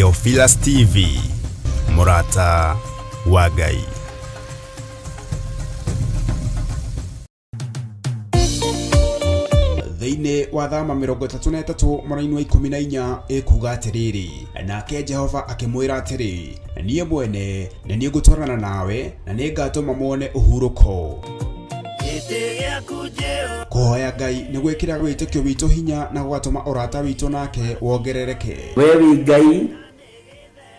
Theophilus TV, Murata wa Ngai. Thĩinĩ wa thama 33 mweri wa 14 ikuga atiriri, nake Jehova akimwira atiri, niĩ mwene na niĩ ngũtwarana nawe na nĩ ngatũma muone ũhurũko. Kũhoya Ngai nĩ gwĩkĩra wĩtĩkio witũ hinya na gũgatũma ũrata witũ nake wongerereke. Wewe Ngai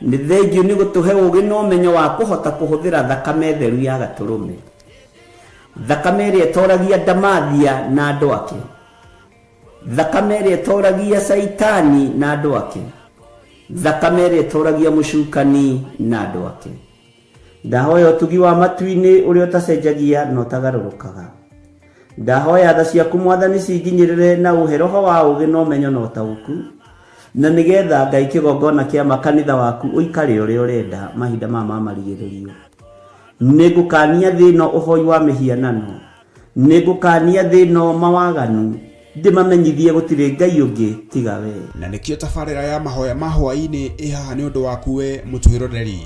nĩ thengiũ nĩ gũtũhe ũũgĩ na ũmenyo wa kũhota kũhũthĩra thakame theru ya Gatũrũme, thakame ĩrĩa ĩtoragia ndamathia na andũ ake, thakame ĩrĩa ĩtoragia Saitani na andũ ake, thakame ĩrĩa ĩtoragia mũcukani na andũ ake. Ndahoya ũtugi wa matu-inĩ ũrĩa ũtacenjagia na ũtagarũrũkaga. Ndahoya tha ciaku Mwathani cinginyĩrĩre na ũhe roho wa ũũgĩ na ũmenyo na ũtaũku, na nĩgetha Ngai kĩgongona kĩa makanitha waku ũikare ũrĩa ũrenda mahinda ma marigĩrĩrio. Nĩngũkania thĩno ũhoi wa mĩhianano, nĩngũkania thĩno mawaganu, ndĩmamenyithie gũtirĩ Ngai ũngĩ tiga we. Na nĩkĩo tabarĩra ya mahoya ma hwaĩ-inĩ ĩhaha nĩ ũndũ waku we mũtwĩroreri.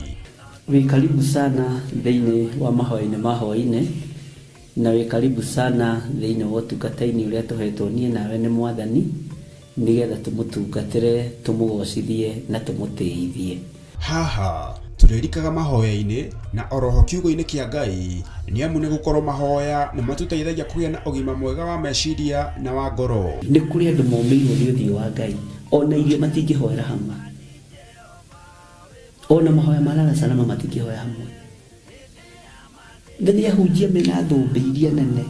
Wĩ karibu sana thĩinĩ wa mahoya-inĩ ma hwaĩ-inĩ, na wĩ karibu sana thĩinĩ wa ũtungata-inĩ ũrĩa tũhetwo niĩ nawe nĩ Mwathani, nĩgetha tũmũtungatĩre, tũmũgocithie na tũmũtĩithie. Haha tũrĩrikaga mahoya-inĩ na oroho kiugo-inĩ kĩa Ngai, nĩ amu nĩ gũkorwo mahoya nĩ matũteithagia kũgĩa na ũgima mwega wa meciria na wa ngoro. Nĩ kũrĩ andũ momeirwo nĩ ũthiũ wa Ngai, ona irio matingĩhoera hamwe, ona mahoya marara salama matingĩhoya hamwe. Nĩ ahunjia mena thũmbĩ iria nene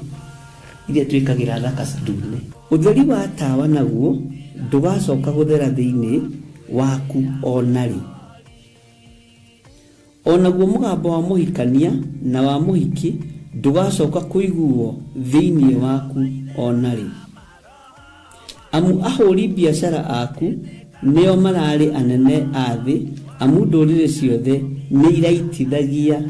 iria twĩkagĩra thaka ndune. Ũtheri wa tawa naguo ndũgacoka gũthera thĩinĩ waku onarĩ. Onaguo mũgambo wa mũhikania na wa mũhiki ndũgacoka kũiguo thĩinĩ waku onarĩ. Amu ahũri biacara aku nĩo mararĩ anene a thĩ, amu ndũrĩrĩ ciothe nĩ irahĩtithagio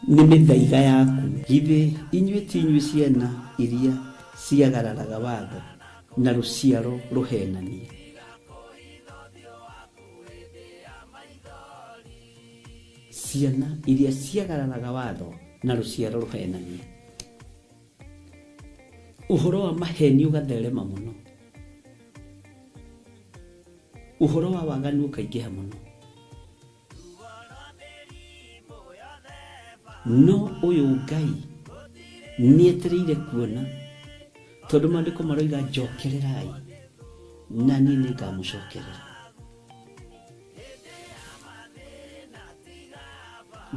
nĩ mĩthaiga yaku. Githĩ inyuĩ ti inyuĩ ciana iria ciagararaga watho na rũciaro rũhenanie? Ciana iria ciagararaga watho na rũciaro rũhenanie. Ũhoro wa maheni ũgatherema mũno, ũhoro wa waganu ũkaingĩha mũno. No ũyũ Ngai nĩetereire kuona, tondũ maandĩko maroiga njokererai na niĩ nĩngamũcokerera.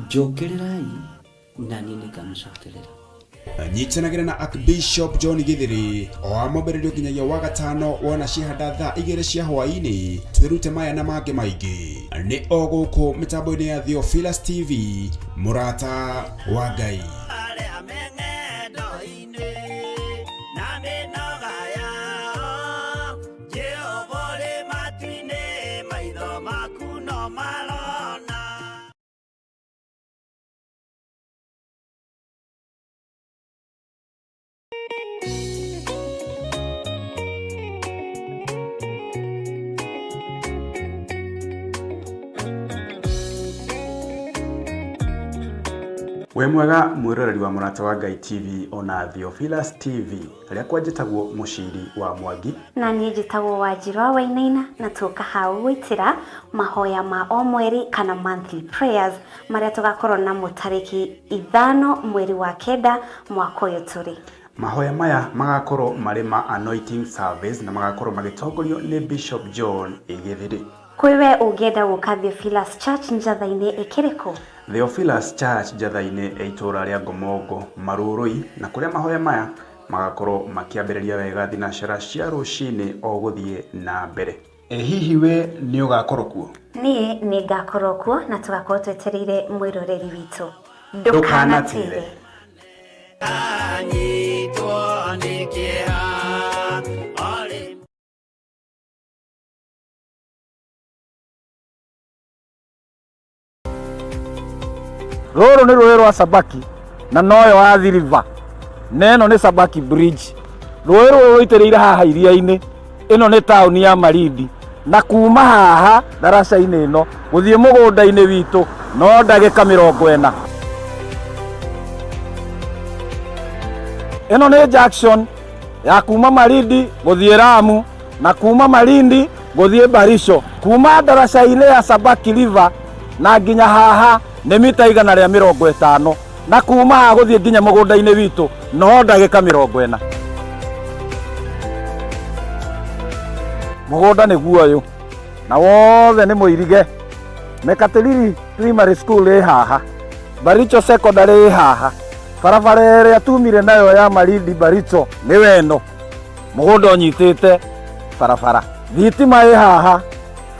Njokererai na niĩ nĩngamũcokerera. Nyitanagĩra na Archbishop John Githiri o amũmbĩrĩrio nginyagia wa gatano wona ciahanda thaa 2 cia hwaĩ-inĩ. Twĩrute maya na mangĩ maingĩ nĩ o gũkũ mĩtambo-inĩ ya Theophilus TV, Murata wa Ngai. We mwega mwĩroreri wa Murata wa Ngai TV ona Theophilus TV, rĩakwa njĩtagwo Mũciri wa Mwangi na niĩ njĩtagwo Wanjiru wa Wainaina, na tũka hau gwĩtĩra mahoya ma o mweri kana monthly prayers marĩa tũgakorwo namo tarĩki 5 mweri wa 9 mwaka ũyũ tũrĩ. Mahoya maya magakorwo marĩ ma anointing service na magakorwo magĩtongorio nĩ Bishop John Githiri. Kwĩwe ũngĩenda gũka Theophilus Church njatha-inĩ ĩkĩrĩkũ? Theophilus Church njatha-inĩ itũra rĩa Ngomongo Marũrũi, na kũrĩa mahoya maya magakorwo makĩambĩrĩria wega thinacara cia rũcinĩ o gũthiĩ na mbere. Hihi we nĩ ũgakorwo kuo? Niĩ nĩ ngakorwo kuo, na tũgakorwo twetereire mwĩroreri witũ. Ndũkanatĩre. Rũrũ nĩ rũĩ rwa Sabaki na noyo wa Athi River, neno nĩ Sabaki Bridge. Rũĩ rũrũ rũitĩrĩire haha iria-inĩ, ĩno nĩ taũni ya Malindi. na kuma haha daraca-inĩ ĩno gũthiĩ mũgũnda-inĩ witũ no ndagĩka 40. Ĩno nĩ junction ya kuma Malindi gũthiĩ Lamu na kuma Malindi gũthiĩ Barisho. Kuma daraca-inĩ ya Sabaki River na nginya haha nĩ mita 150 na kuma haha gũthiĩ nginya mũgũnda-inĩ witũ no ndagĩka 40. Mũgũnda nĩ guoyũ na wothe nĩ mũirige. Mekatilili Primary School ĩ haha, Baricho Secondary ĩ haha, barabara ĩrĩa tumire nayo ya Malindi Baricho nĩ weno, mũgũnda ũnyitĩte barabara. Thitima ĩ haha,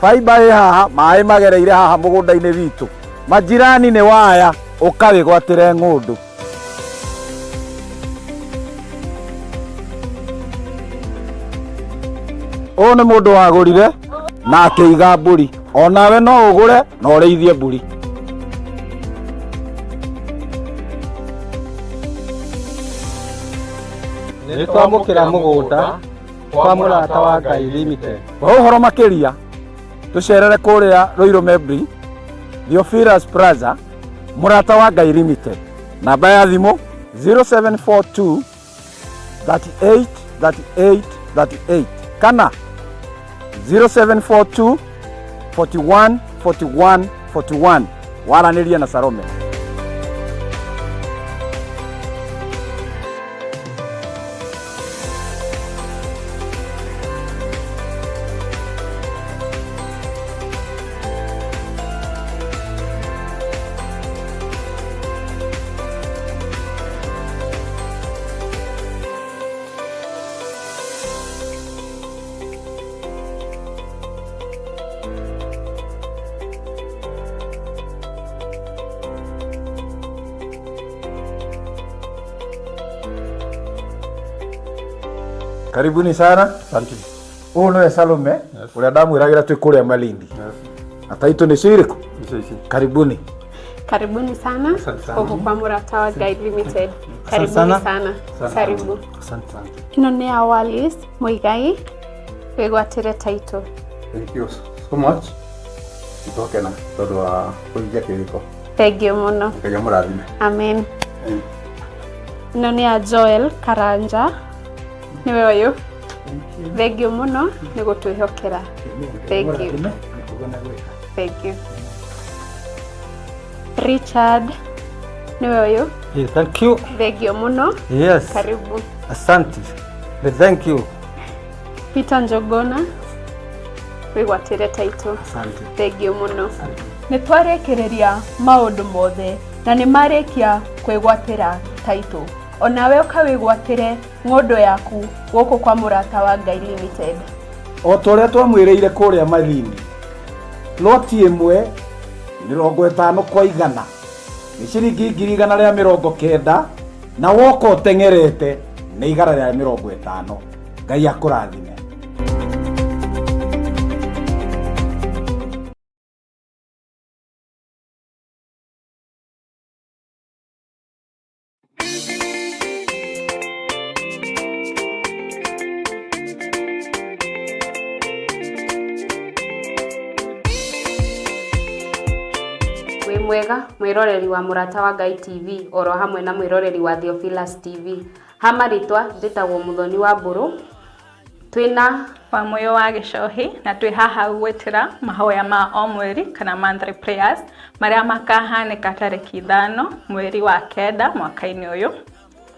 fiber ĩ haha, maĩ magereire haha mũgũnda-inĩ witũ. Majirani nĩ waya ũkawĩgwatĩre ng'ũndũ. Ũyũ nĩ mũndũ wagũrire na akĩiga mbũri. Onawe no ũgũre na ũrĩithie mbũri. Nĩ twamũkĩra mũgũnda kwa mũrata wa Ngai Limited. Kwa ũhoro makĩria tũcerere kũrĩa Ruiru Mebri, Theophilus Plaza, mũrata wa Ngai Limited. Namba ya thimũ 0742 38 38 38 kana 0742 41 41 41. Waranĩria na Salome. Karibuni sana. Asante. Huyu nĩwe Salome ũrĩa ndamwĩragĩra twĩ kũrĩa Malindi. Na taitũ nĩ cirĩkũ? Karibuni. Karibuni sana huko kwa mũrata wa Ngai Limited. Karibuni sana. Karibu. Asante. Ĩno nĩ Awalis Muigai wĩgwatĩre taitũ. Thank you so much. Itokena tondũ wa kũhingia kĩrĩko. Thengiũ mũno. Ngai amũrathime. Amen. Ĩno nĩ Joel Karanja. Nĩwe ũyũ. Thengiũ mũno nĩ gũtwĩhokera. Thank you. Thank you. Richard nĩwe ũyũ. Thank you. Thengiũ mũno. Yes. Karibu. Asante. Thank you. Peter Njogona wĩgwatĩre taitũ. Asante. Thengiũ mũno. Nĩ twarĩkĩrĩria maũndũ mothe na nĩ marĩkia kwĩgwatĩra taitũ. Onawe ũkawĩgwatĩre ng'ũndũ yaku gũkũ kwa mũrata wa Ngai Limited. O torĩa twamwĩrĩire kũrĩa Malindi, loti ĩmwe 50 kwa 100 nĩ ciringi 190 na woka ũteng'erete nĩ 150. Ngai akũrathime. Mwega mwiroreri wa Mũrata wa Ngai TV oro hamwe na mwiroreri wa Theophilus TV. Hama ritwa ndĩtagwo Muthoni wa Mburu. Twina wa moyo wa Gĩcohi na twĩ haha gwĩtĩra mahoya ma o mweri kana monthly prayers marĩa makahanĩka tarĩki 5 mweri wa 9 mwaka-inĩ ũyũ,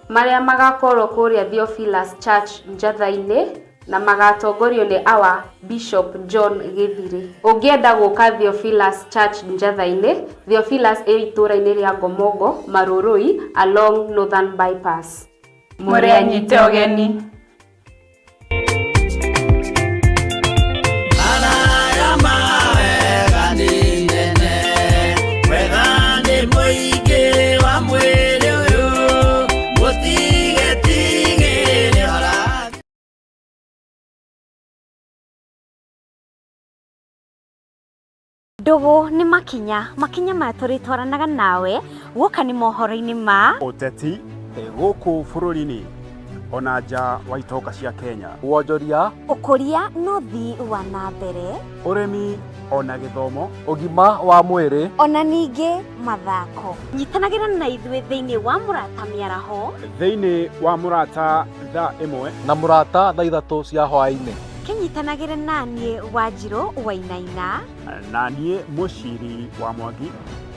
marĩa magakorwo kũrĩa Theophilus Church Njatha-inĩ na magatongorio nĩ our Bishop John Githiri. Ũngĩenda gũka Theophilus Church Njatha-inĩ, Theophilus ĩ itũra-inĩ rĩa Ngomongo, Marũrũi along Northern Bypass. mũrĩa nyite ũgeni. Ndugu ni makinya maya tũrĩtwaranaga nawe gũka nĩ mohoro-inĩ ma ũteti gũkũ bũrũri-inĩ ona nja wa itoka cia Kenya. Wonjoria, Ũkũria no thi wa na mbere, Ũrĩmi ona gĩthomo, ũgima wa mwĩrĩ, ona ningĩ mathako. Nyitanagĩra na ithuĩ thĩinĩ wa Mũrata Mĩaraho, thĩinĩ wa Mũrata thaa 1 na Mũrata thaa 3 cia hwaĩ-inĩ. kĩnyitanagĩre na niĩ Wanjirũ Wainaina na niĩ Mũciri wa Mwangi,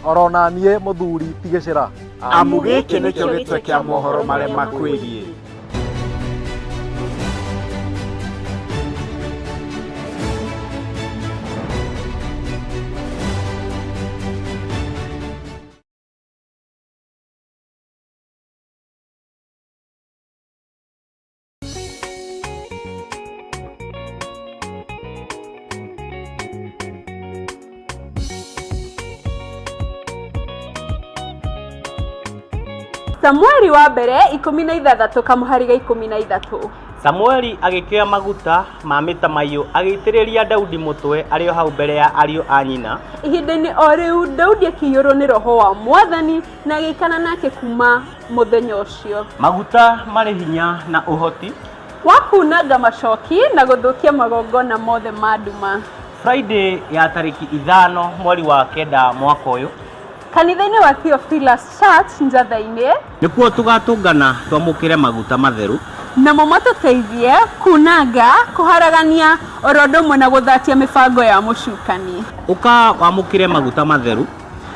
oro na niĩ Mũthuri Tigĩcĩra. amu gĩkĩ nĩkĩo gĩtwe kĩa mohoro marĩa makwĩgiĩ. Samueli wa mbere 16 kamuhari ga 13. Samueli agĩkĩoya maguta ma mĩtamaiyũ agĩitĩrĩria Daudi mũtwe arĩ o hau mbere ya ariũ a nyina. Ihinda-inĩ o rĩu Daudi akĩiyũrwo nĩ roho wa Mwathani na agĩikana nake kuma mũthenya ũcio. Maguta marĩ hinya na ũhoti wa kunanga macoki na gũthũkia magongona mothe ma nduma. Friday ya tarĩki 5 mweri wa 9 mwaka ũyũ, kanitha-inĩ wa Theophilus Church Njatha-inĩ nĩkuo tũgatũngana twamũkĩre maguta matheru namo matũteithie kunanga, kũharagania oro ũndũ ũmwe na gũthakia mĩbango ya mũcukani. ũka wamũkĩre maguta matheru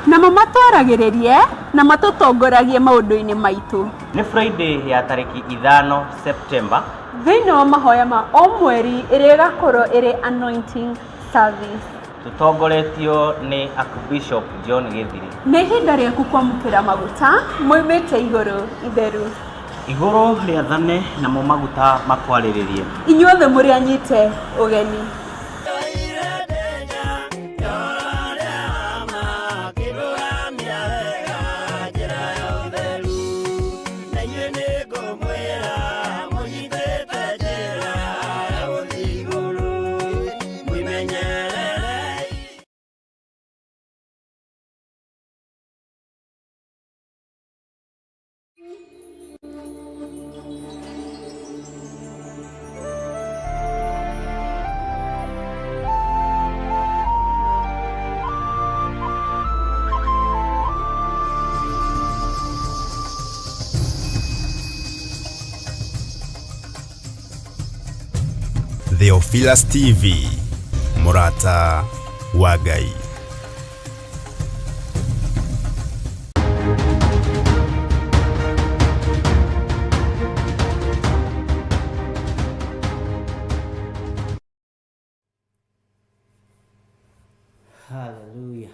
namo matwaragĩrĩrie na matũtongoragie maũndũ-inĩ maitũ. nĩ Friday ya tarĩki 5 September thĩinĩ wa mahoya ma o mweri ĩrĩa ĩgakorwo ĩrĩ anointing service. tũtongoretio nĩ Archbishop John Gĩthiri. Nĩ ihinda rĩaku kwamũkĩra maguta moimĩte igũrũ itheru. Igũrũ rĩathane namo maguta makwarĩrĩrie. Inyuothe mũrĩ anyite ũgeni. Theophilus TV, Mũrata wa Ngai. Haleluya.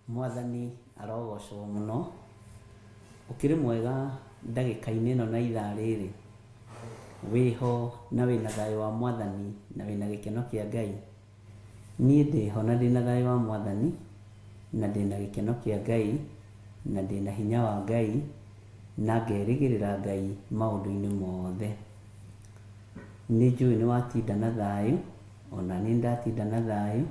Mwathani arogocwo mũno. Ũkĩrĩ mwega ndagĩka-inĩ ĩno na ithaa rĩrĩ. Wĩho na wĩna thayũ wa Mwathani na wĩna gĩkeno kĩa Ngai. Niĩ ndĩho na ndĩna thayũ wa Mwathani na ndĩna gĩkeno kĩa Ngai na ndĩna hinya wa Ngai na ngerĩgĩrĩra Ngai maũndũ-inĩ mothe. Nĩ njũĩ nĩ watinda na thayũ, ona nĩ ndatinda na thayũ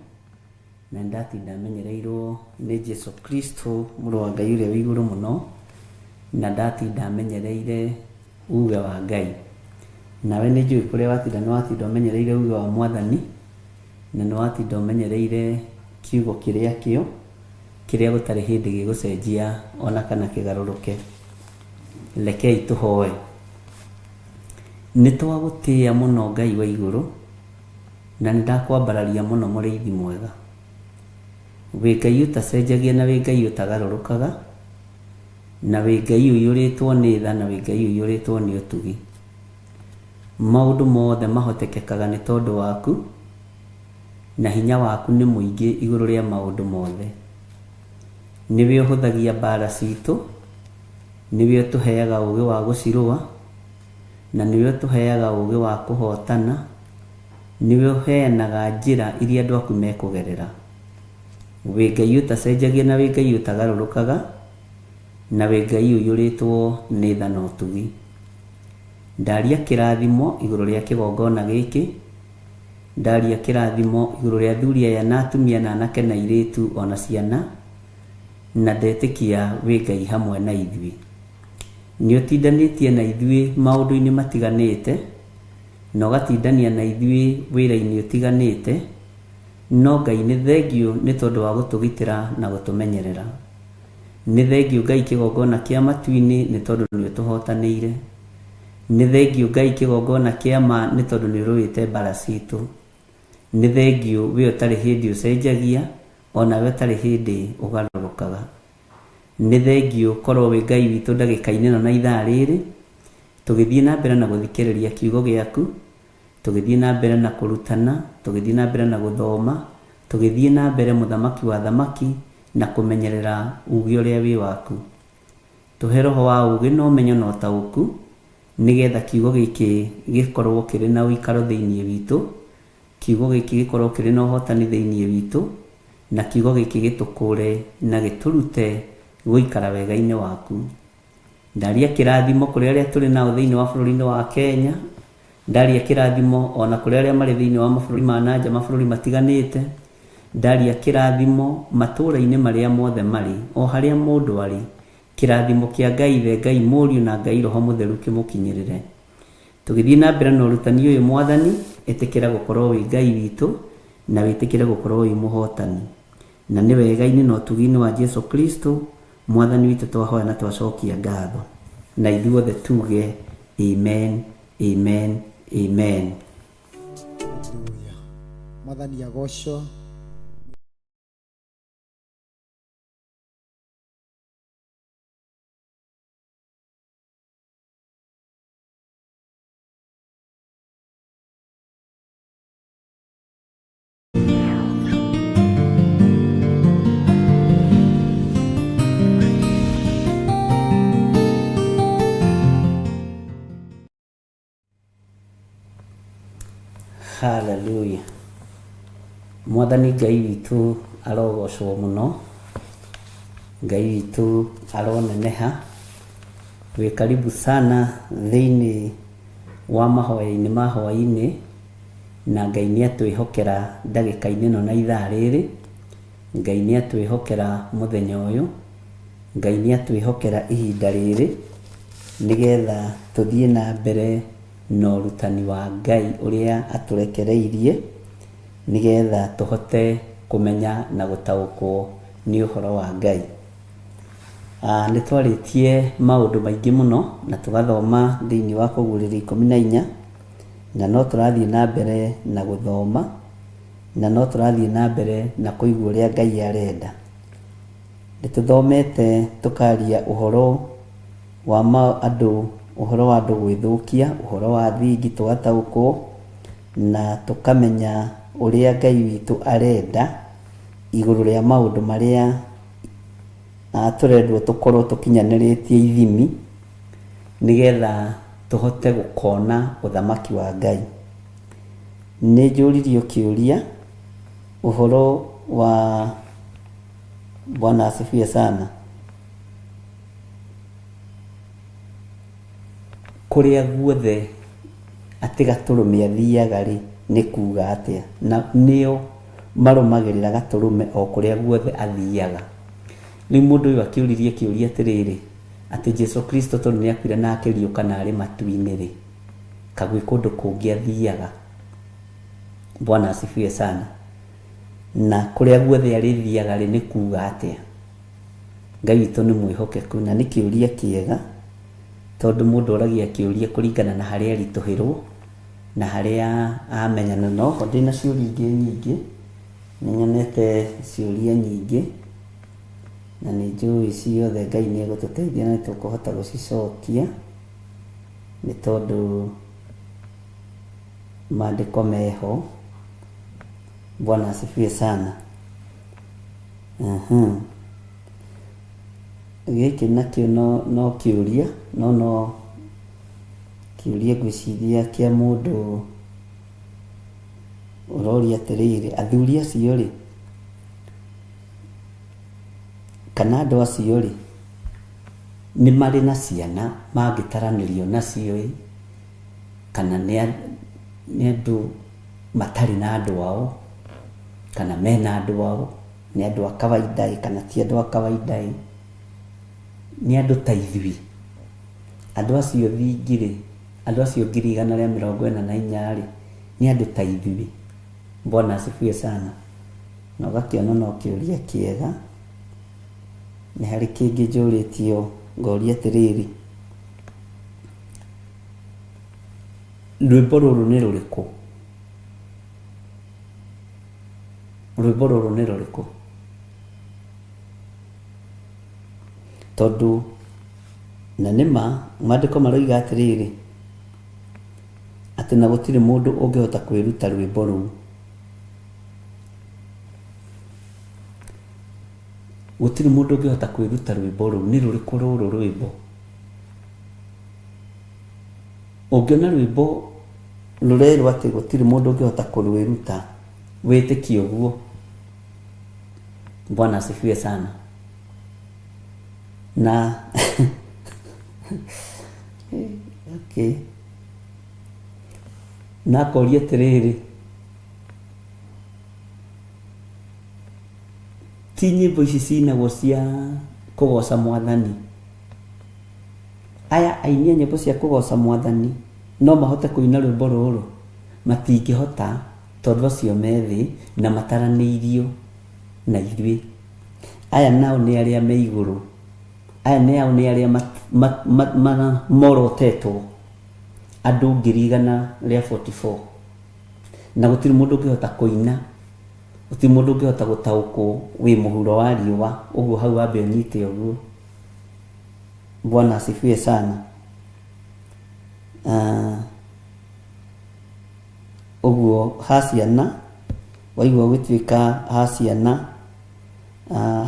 na ndatinda menyereirwo nĩ Jesu Kristo mũrũ wa Ngai ũrĩa wĩ igũrũ mũno, na ndatinda menyereire uge wa Ngai. Nawe nĩ njũĩ kũrĩa watinda, nĩ watinda ũmenyereire uge wa Mwathani na nĩ watinda ũmenyereire kiugo kĩrĩa kĩo kĩrĩa gũtarĩ hĩndĩ gĩgũcenjia ona kana kĩgarũrũke. Rekei tũhoe. Nĩ twagũtĩĩa mũno Ngai wa igũrũ na nĩ ndakwambararia mũno mũrĩithi mwega. Wĩ Ngai ũtacenjagia na wĩ Ngai ũtagarũrũkaga na wĩ Ngai ũiyũrĩtwo nĩ tha na wĩ Ngai ũiyũrĩtwo nĩ ũtugi. Maũndũ mothe mahotekekaga nĩ tondũ waku na hinya waku nĩ mũingĩ igũrũ rĩa maũndũ mothe. Nĩwe ũhũthagia mbara citũ, nĩwe ũtũheaga ũũgĩ wa gũcirũa na nĩwe ũtũheaga ũũgĩ wa kũhotana, nĩwe ũheanaga njĩra iria andũ aku mekũgerera. Wĩ Ngai ũtacenjagia na wĩ Ngai ũtagarũrũkaga na wĩ Ngai ũiyũrĩtwo nĩ tha na ũtugi. Ndaria kĩrathimo igũrũ rĩa kĩgongona gĩkĩ, ndaria kĩrathimo igũrũ rĩa athuri aya na atumia na anake na airĩtu ona ciana, na ndetĩkia wĩ Ngai hamwe na ithuĩ. nĩ ũtindanĩtie na ithuĩ maũndũ-inĩ matiganĩte, na ũgatindania na ithuĩ wĩra-inĩ ũtiganĩte, no Ngai nĩ thengio nĩ tondũ wa gũtũgitĩra na gũtũmenyerera. Nĩ thengio Ngai kĩgongona kĩa matu-inĩ nĩ tondũ nĩ ũtũhotanĩire. Nĩ thengio Ngai kĩgongona kĩa ma nĩ tondũ nĩ ũrũĩte mbara citũ. Nĩ thengio we ũtarĩ hĩndĩ ũcenjagia, ona we ũtarĩ hĩndĩ ũgarũrũkaga. Nĩ thengio korwo wĩ Ngai witũ ndagĩka-inĩ ĩno na ithaa rĩrĩ, tũgĩthiĩ na mbere na gũthikĩrĩria kiugo gĩaku, tũgĩthiĩ na mbere na kũrutana, tũgĩthiĩ na mbere na gũthoma, tũgĩthiĩ na mbere mũthamaki wa thamaki na kũmenyerera uge ũrĩa wĩ waku. Tũhe roho wa uge na ũmenyo na ũtaũku, nĩgetha kiugo gĩkĩ gĩkorwo kĩrĩ na ũikaro thĩinĩ witũ, kiugo gĩkĩ gĩkorwo kĩrĩ na ũhotani thĩinĩ witũ, na kiugo gĩkĩ gĩtũkũre na gĩtũrute gũikara wega-inĩ waku. Ndaria kĩrathimo kũrĩ arĩa tũrĩ nao thĩinĩ wa bũrũri-inĩ wa Kenya, ndaria kĩrathimo ona kũrĩ arĩa marĩ thĩinĩ wa mabũrũri ma nanja, mabũrũri matiganĩte, ndaria kĩrathimo matũũra-inĩ marĩa mothe marĩ, o harĩa mũndũ arĩ, kĩrathimo kĩa Ngai ithe, Ngai mũriũ na Ngai roho mũtheru kĩmũkinyĩrĩre. Tũgĩthiĩ na mbere na ũrutani ũyũ Mwathani, ĩtĩkĩra gũkorwo wĩ Ngai witũ na wĩtĩkĩre gũkorwo wĩ mũhotani. Na nĩ wega-inĩ na ũtugi-inĩ wa Jesu Kristo Mwathani witũ twahoya na twacokia ngatho. Na ithuothe tuge amen, amen, amen. Mwathani agocwo. Hallelujah. Mwathani Ngai witũ arogocwo mũno, Ngai witũ aroneneha. Wĩ karibu sana thĩinĩ wa mahoya-inĩ ma hwaĩ-inĩ, na Ngai nĩ atwĩhokera ndagĩka-inĩ ĩno na ithaa rĩrĩ. Ngai nĩ atwĩhokera mũthenya ũyũ, Ngai nĩ atwĩhokera ihinda rĩrĩ, nĩgetha tũthiĩ na mbere na ũrutani wa Ngai ũrĩa atũrekereirie, nĩgetha tũhote kũmenya na gũtaũkwo nĩ ũhoro wa Ngai. Nĩ twarĩtie maũndũ maingĩ mũno na tũgathoma thĩinĩ wa Kũguũrĩrio 14, na no tũrathiĩ na mbere na gũthoma, na no tũrathiĩ na mbere na kũigua ũrĩa Ngai arenda. Nĩ tũthomete tũkaria ũhoro wa andũ, ũhoro wa andũ gwĩthũkia, ũhoro wa thingi, tũgataũkwo na tũkamenya ũrĩa Ngai witũ arenda igũrũ rĩa maũndũ marĩa tũrendwo tũkorwo tũkinyanĩrĩtie ithimi, nĩgetha tũhote gũkona ũthamaki wa Ngai. Nĩ njũririo kĩũria ũhoro wa Bwana asifiwe sana, kũrĩa guothe atĩ Gatũrũme athiaga rĩ nĩ kuga atĩa, na nĩo marũmagĩrĩra Gatũrũme o kũrĩa guothe athiaga. Rĩu mũndũ ũyũ akĩũririe kĩũria atĩrĩrĩ, atĩ Jesu Kristo tondũ nĩ akuire na akĩriũka na arĩ matu-inĩ rĩ, kagwĩ kũndũ kũngĩ athiaga? Bwana asifiwe sana. Na kũrĩa guothe arĩthiaga rĩ nĩ kuga atĩa? Ngai witũ nĩ mwĩhokeku na nĩ kĩũria kĩega, tondũ mũndũ oragia kĩũria kũringana na harĩa aritũhĩrwo na harĩa amenyana. No ho ndĩna ciũria ingĩ nyingĩ, nĩ nyonete ciũria nyingĩ, na nĩ njũĩ ciothe Ngai nĩ egũtũteithia na tũkũhota gũcicokia, nĩ tondũ maandĩko meho. Bwana asifiwe sana. Gĩkĩ nakĩo no kĩũria, no kĩũria ngwĩciria kĩa mũndũ ũroria atĩrĩrĩ, athuri acio rĩ, kana andũ acio rĩ, nĩ marĩ na ciana mangĩtaranĩrio nacio ĩ, kana nĩ andũ matarĩ na andũ ao, kana mena andũ ao, nĩ andũ a kawaida ĩ, kana ti andũ a kawaida ĩ, nĩ andũ ta ithuĩ. andũ acio thingirĩ, andũ acio 144 rĩ nĩ andũ ta ithuĩ. Bwana asifiwe sana. Na ũgakĩona no kĩũria kĩega. Nĩ harĩ kĩngĩ njũrĩtio ngoria atĩrĩrĩ, rwĩmbo rũrũ nĩ rũrĩkũ? Rwĩmbo rũrũ nĩ rũrĩkũ? Tondũ na nĩma maandĩko maroiga atĩrĩrĩ, atĩ na gũtirĩ mũndũ ũngĩhota kwĩruta rwĩmbo rũu. Gũtirĩ mũndũ ũngĩhota kwĩruta rwĩmbo rũu. Nĩ rũrĩkũ rũrũ rwĩmbo? Ũngĩona rwĩmbo rũrerwo atĩ gũtirĩ mũndũ ũngĩhota kũrwĩruta, wĩtĩkie ũguo. Bwana asifiwe sana. Na okay. Na koria atĩrĩrĩ, ti nyĩmbo ici cinagwo cia kũgoca Mwathani. Aya aini a nyĩmbo cia kũgoca Mwathani no mahote kũina rwĩmbo rũrũ? Matingĩhota, tondũ acio me thĩ na mataranĩirio na ithuĩ. Aya nao nĩ arĩa me igũrũ. Aya nao nĩ arĩa morotetwo, andũ 144. Na gũtirĩ mũndũ ũngĩhota kũina, gũtirĩ mũndũ ũngĩhota gũtaũkwo wĩ mũhuro wa riũa. Ũguo hau wambe ũnyite ũguo. Bwana asifiwe sana. Ũguo ha ciana, waigua gũtuĩka ha ciana,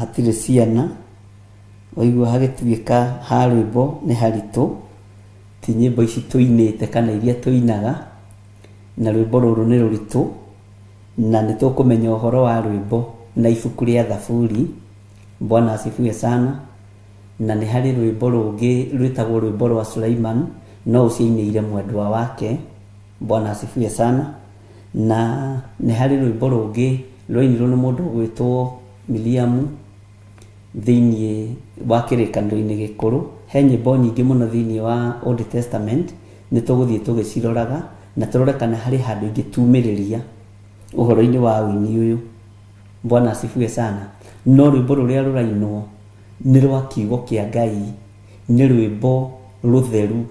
hatirĩ ciana. Waigua hagĩtuĩka ha rwĩmbo nĩ haritũ. Ti nyĩmbo ici tũinĩte kana iria tũinaga. Na rwĩmbo rũrũ nĩ rũritũ. Na nĩ tũkũmenya ũhoro wa rwĩmbo na ibuku rĩa Thaburi. Bwana asifiwe sana. Na nĩ harĩ rwĩmbo rũngĩ rwĩtagwo rwĩmbo rwa Suleiman, no ũciinĩire mwendwa wake. Bwana asifiwe sana. Na nĩ harĩ rwĩmbo rũngĩ rwainirwo nĩ mũndũ ũgwĩtwo Miriamu thĩinĩ wa kĩrĩkanĩro-inĩ gĩkũrũ. He nyĩmbo nyingĩ mũno thĩinĩ wa Old Testament, nĩ tũgũthiĩ tũgĩciroraga na tũrore kana harĩ handũ ingĩtumĩrĩria ũhoro-inĩ wa ũini ũyũ. Bwana asifiwe sana. No rwĩmbo rũrĩa rũrainwo nĩ rwa kiugo kĩa Ngai, nĩ rwĩmbo rũtheru,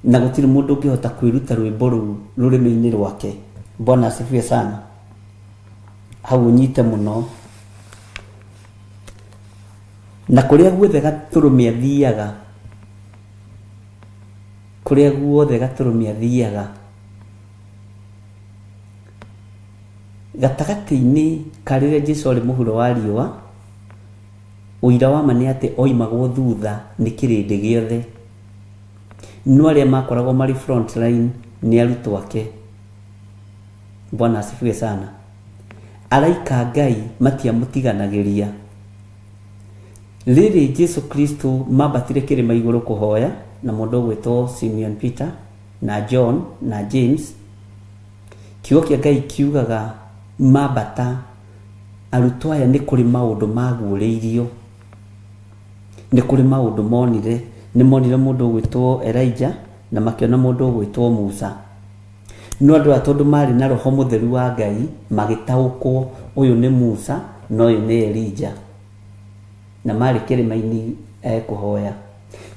na gũtirĩ mũndũ ũngĩhota kwĩruta rwĩmbo rũu rũrĩmĩ-inĩ rwake. Bwana asifiwe sana. Hau ũnyite mũno. Na kũrĩa guothe Gatũrũme athiaga, kũrĩa guothe Gatũrũme athiaga, gatagatĩ-inĩ ka rĩrĩa Jesũ arĩ mũhuro wa riũa, ũira wa ma nĩ atĩ oimagwo thutha nĩ kĩrĩndĩ gĩothe. No arĩa makoragwo marĩ front line nĩ arutwo ake. Bwana asifiwe sana. Araika Ngai matiamũtiganagĩria. Rĩrĩ Jesũ Kristo mambatire kĩrĩma igũrũ kũhoya na mũndũ ũgwĩtwo Simeon Peter na John na James, kiugo kĩa Ngai kiugaga mambata arutwo aya nĩ kũrĩ maũndũ maguũrĩirio, nĩ kũrĩ maũndũ monire. Nĩ monire mũndũ ũgwĩtwo Elijah na makĩona mũndũ ũgwĩtwo Musa. No andũ tondũ marĩ na roho mũtheru wa Ngai magĩtaũkwo ũyũ nĩ Musa na ũyũ nĩ Elijah, na marĩ kĩrĩma-inĩ kũhoya.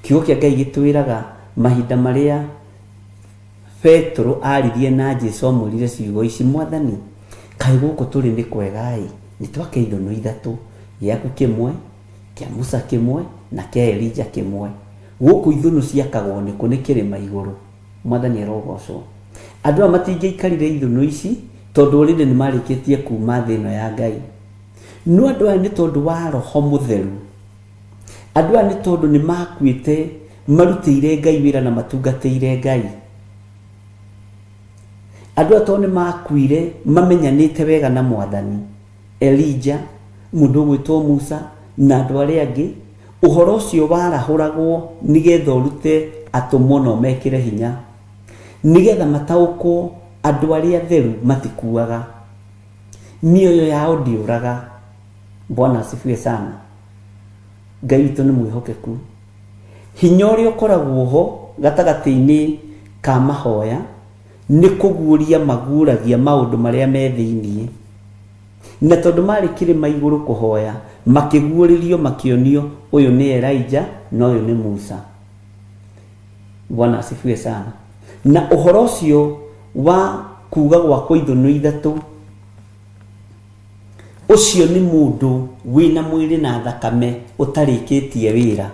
Kiugo kĩa Ngai gĩtwĩraga mahinda marĩa Petro aririe na Jesũ amwĩrire ciugo ici, Mwathani, kaĩ gũkũ tũrĩ nĩ kwega nĩ twake ithũnũ ithatũ, gĩaku kĩmwe, kĩa Musa kĩmwe na kĩa Elijah kĩmwe. Gũkũ ithũnũ ciakagwo nĩkũ? Nĩ kĩrĩma igũrũ. Mwathani arogocwo. Andũ aya matingĩaikarire ithũnũ ici tondũ rĩrĩ nĩ marĩkĩtie kuma thĩ ĩno ya Ngai. No andũ aya nĩ tondũ wa roho mũtheru, andũ aya nĩ tondũ nĩ makuĩte marutĩire Ngai wĩra na matungatĩire Ngai. Andũ aya tondũ nĩ makuire mamenyanĩte wega na Mwathani. Elijah, mũndũ ũgwĩtwo Musa na andũ arĩa angĩ, ũhoro ũcio warahũragwo nĩgetha ũrute atũmwo na ũmekĩre hinya, nĩgetha mataũkwo andũ arĩa atheru matikuaga, mĩoyo yao ndĩũraga. Bwana asifiwe sana. Ngai witũ nĩ mwĩhokeku. hinya ũrĩa ũkoragwo ho gatagati-inĩ ka mahoya nĩ kũguũria maguũragia maũndũ marĩa me thĩinĩ, na tondũ marĩ kĩrĩma igũrũ kũhoya makĩguũrĩrio makĩonio ũyũ nĩ Elijah na ũyũ nĩ Musa. Bwana asifiwe sana. Na ũhoro ũcio wa kuga gwakwo ithũnũ ithatũ, ũcio nĩ mũndũ wĩna mwĩrĩ na thakame ũtarĩkĩtie wĩra.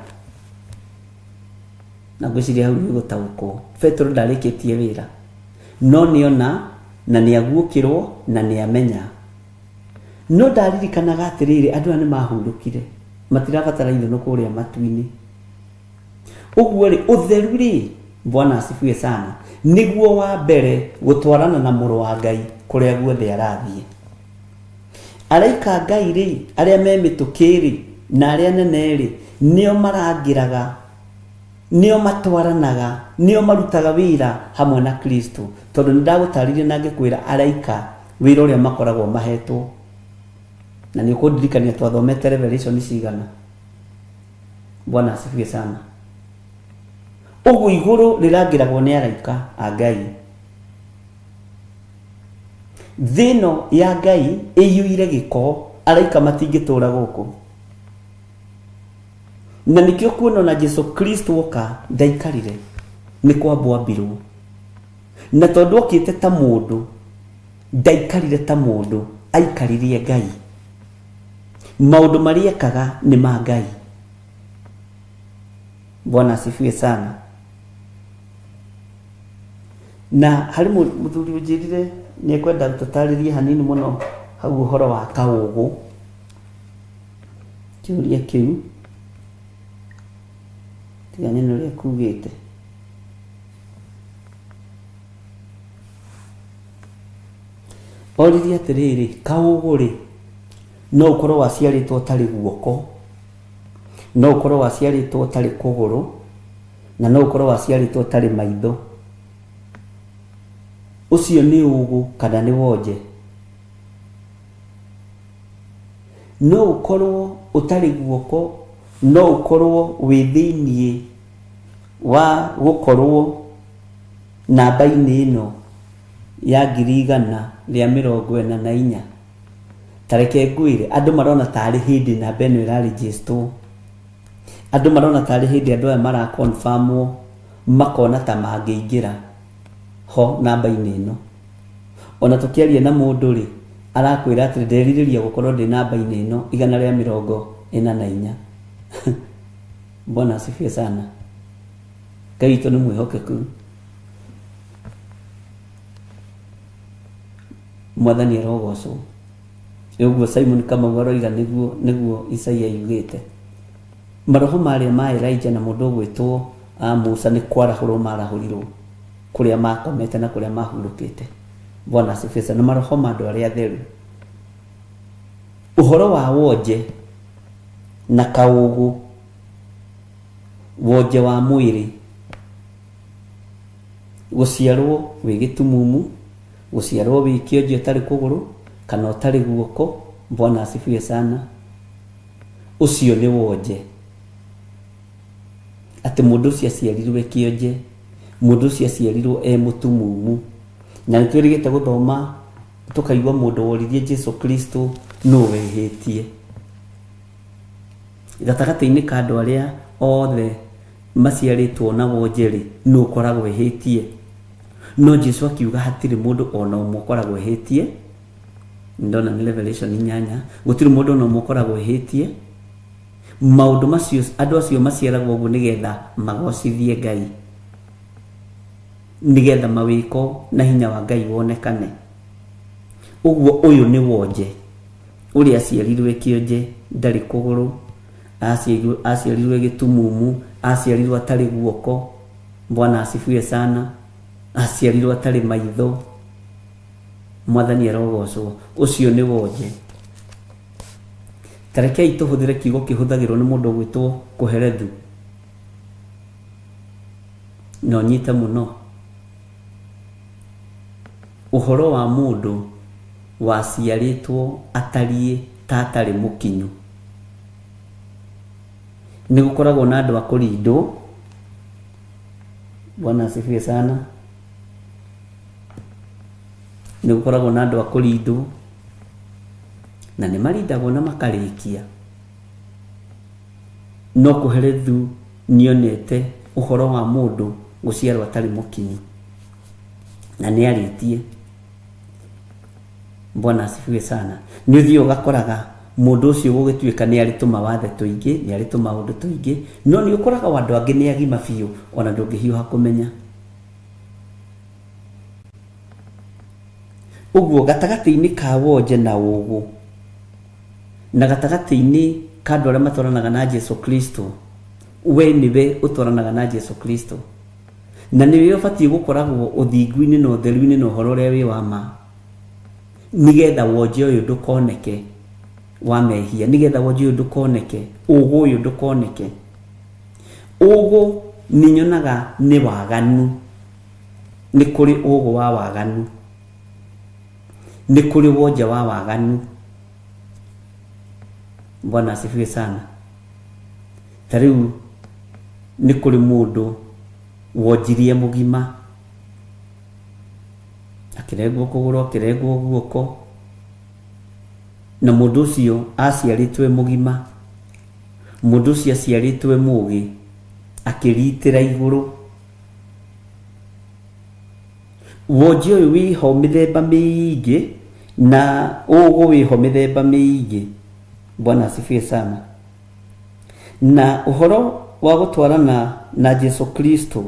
Na ngwĩciria hau nĩ gũtaũkwo Petro ndarĩkĩtie wĩra, no nĩona na nĩaguũkĩrwo na nĩamenya. No ndaririkanaga atĩrĩrĩ, andũ aya nĩ mahurũkire, matirabatara ithũnũ kũrĩa matu-inĩ. Ũguo rĩ, ũtheru rĩ, Bwana asifiwe sana, nĩguo wa mbere gũtwarana na mũrũ wa Ngai kũrĩa guothe arathiĩ. Araika Ngai rĩ, arĩa me mĩtũkĩ na arĩa nene rĩ, nĩo marangĩraga, nĩo matwaranaga, nĩo marutaga wĩra hamwe na Kristo. Tondũ nĩ ndagũtarĩria na ngĩkwĩra araika wĩra ũrĩa makoragwo mahetwo, na nĩ ũkũndirikania twathomete Revelation cigana. Bwana asifiwe sana. Ũguo igũrũ rĩrangĩragwo nĩ araika a Ngai. Thĩno ya Ngai ĩiyũire gĩko, araika matingĩtũũra gũkũ. Na nĩkĩo kuona na Jesu Kristo oka ndaikarire, nĩ kwambwo ambirwo. Na tondũ okĩte ta mũndũ, ndaikarire ta mũndũ, aikaririe Ngai. Maũndũ marĩa ekaga nĩ ma Ngai. Bwana asifiwe sana. Na harĩ mũthuri ũnjĩrire nĩ ekwenda tũtarĩrie hanini mũno hau ũhoro wa kaũgũ. Kĩũria kĩu tigane na ũrĩa kugĩte. Oririe atĩrĩrĩ, kaũgũ rĩ, no ũkorwo waciarĩtwo ũtarĩ guoko, no ũkorwo waciarĩtwo ũtarĩ kũgũrũ, na no ũkorwo waciarĩtwo ũtarĩ maitho. Ũcio nĩ ũgũ kana nĩ wonje. No ũkorwo ũtarĩ guoko, no ũkorwo wĩ thĩinĩ wa gũkorwo namba-inĩ ĩno ya 144. Tareke ngwĩre, andũ marona tarĩ hĩndĩ namba ĩno ĩrarĩgĩstwo, andũ marona tarĩ hĩndĩ andũ aya marakonfirmwo makona ta mangĩingĩra ho namba-inĩ ĩno. Ona tũkĩaria na mũndũ rĩ, arakwĩra atĩ nderirĩria gũkorwo ndĩ namba-inĩ ĩno 144. Bwana asifiwe sana. Ngai witũ nĩ mwĩhokeku. Mwathani arogocwo. Ũguo Simon Kamau aroiga nĩguo Isaia yugĩte. Maroho marĩa ma Elijah na mũndũ ũgwĩtwo Musa nĩ kwarahũrwo marahũrirwo kũrĩa makomete na kũrĩa mahurũkĩte. Bwana asifiwe sana. Maroho ma andũ arĩa atheru. Ũhoro wa wonje na kaũgũ, wonje wa mwĩrĩ, gũciarwo wĩ gĩtumumu, gũciarwo wĩ kĩonje ũtarĩ kũgũrũ kana ũtarĩ guoko. Bwana asifiwe sana. Ũcio nĩ wonje. Atĩ mũndũ ũcio aciarirwo kĩonje, mũndũ ũcio aciarirwo mũtumumu. Na nĩ twĩrĩgĩte gũthoma tũkaigua mũndũ woririe Jesu Kristo no wehĩtie. Gatagatĩ-inĩ ka andũ arĩa othe maciarĩtwo na wonje rĩ, no ũkoragwo ehĩtie. No Jesu akiuga hatirĩ mũndũ ona ũmwe ũkoragwo ehĩtie. Ndona nĩ Revelation 8, gũtirĩ mũndũ ona ũmwe ũkoragwo ehĩtie. Maũndũ macio andũ acio maciaragwo ũguo nĩgetha magocithie Ngai, nĩgetha mawĩko na hinya wa Ngai wonekane. Ũguo ũyũ nĩ wonje, ũrĩa aciarirwo kĩonje, ndarĩ kũgũrũ, aciarirwo gĩtumumu, aciarirwo atarĩ guoko. Bwana asifiwe sana. Aciarirwo atarĩ maitho. Mwathani arogocwo. Ũcio nĩ wonje. Tarekei tũhũthĩre kiugo kĩhũthagĩrwo nĩ mũndũ ũgwĩtwo Kohelethu. No nyite mũno. Ũhoro wa mũndũ waciarĩtwo atariĩ ta atarĩ mũkinyu. Nĩ gũkoragwo na andũ a kũrindwo Bwana asifiwe sana. Nĩ gũkoragwo na andũ a kũrindwo na nĩ marindagwo na makarĩkia, no kũherethu nĩonete ũhoro wa mũndũ gũciarwo atarĩ mũkinyu na nĩ arĩtie. Bwana asifiwe sana. Nĩ ũthiĩ ũgakoraga mũndũ ũcio gũgĩtuĩka nĩ arĩ tũmawathe tũingĩ, nĩ arĩ tũmaũndũ tũingĩ, no nĩ ũkoraga andũ angĩ nĩ agima biũ, ona ndũngĩhiũha kũmenya. Ũguo gatagatĩ-inĩ ka wonje na ũgũ na gatagatĩ-inĩ ka andũ arĩa matwaranaga na Jesu Kristo, we nĩwe ũtwaranaga na Jesu Kristo, na nĩwe ũbatiĩ gũkoragwo ũthingu-inĩ na ũtheru-inĩ na ũhoro ũrĩa wĩ wa ma, nĩgetha wonje ũyũ ndũkoneke wa mehia, nĩgetha wonje ũyũ ndũkoneke, ũgũ ũyũ ndũkoneke. Ũgũ nĩ nyonaga nĩ waganu, nĩ kũrĩ ũgũ wa waganu, nĩ kũrĩ wonje wa waganu. Bwana asifiwe sana. Ta rĩu nĩ kũrĩ mũndũ wonjirie mũgima, akĩrengwo kũgũrũ, akĩrengwo guoko, na mũndũ ũcio aciarĩtwe mũgima, mũndũ ũcio aciarĩtwe mũgĩ, akĩritĩra igũrũ. Wonje ũyũ wĩho mĩthemba mĩingĩ na ũgũ wĩho mĩthemba mĩingĩ. Bwana asifiwe sana. Na ũhoro wa gũtwarana na Jesu Kristo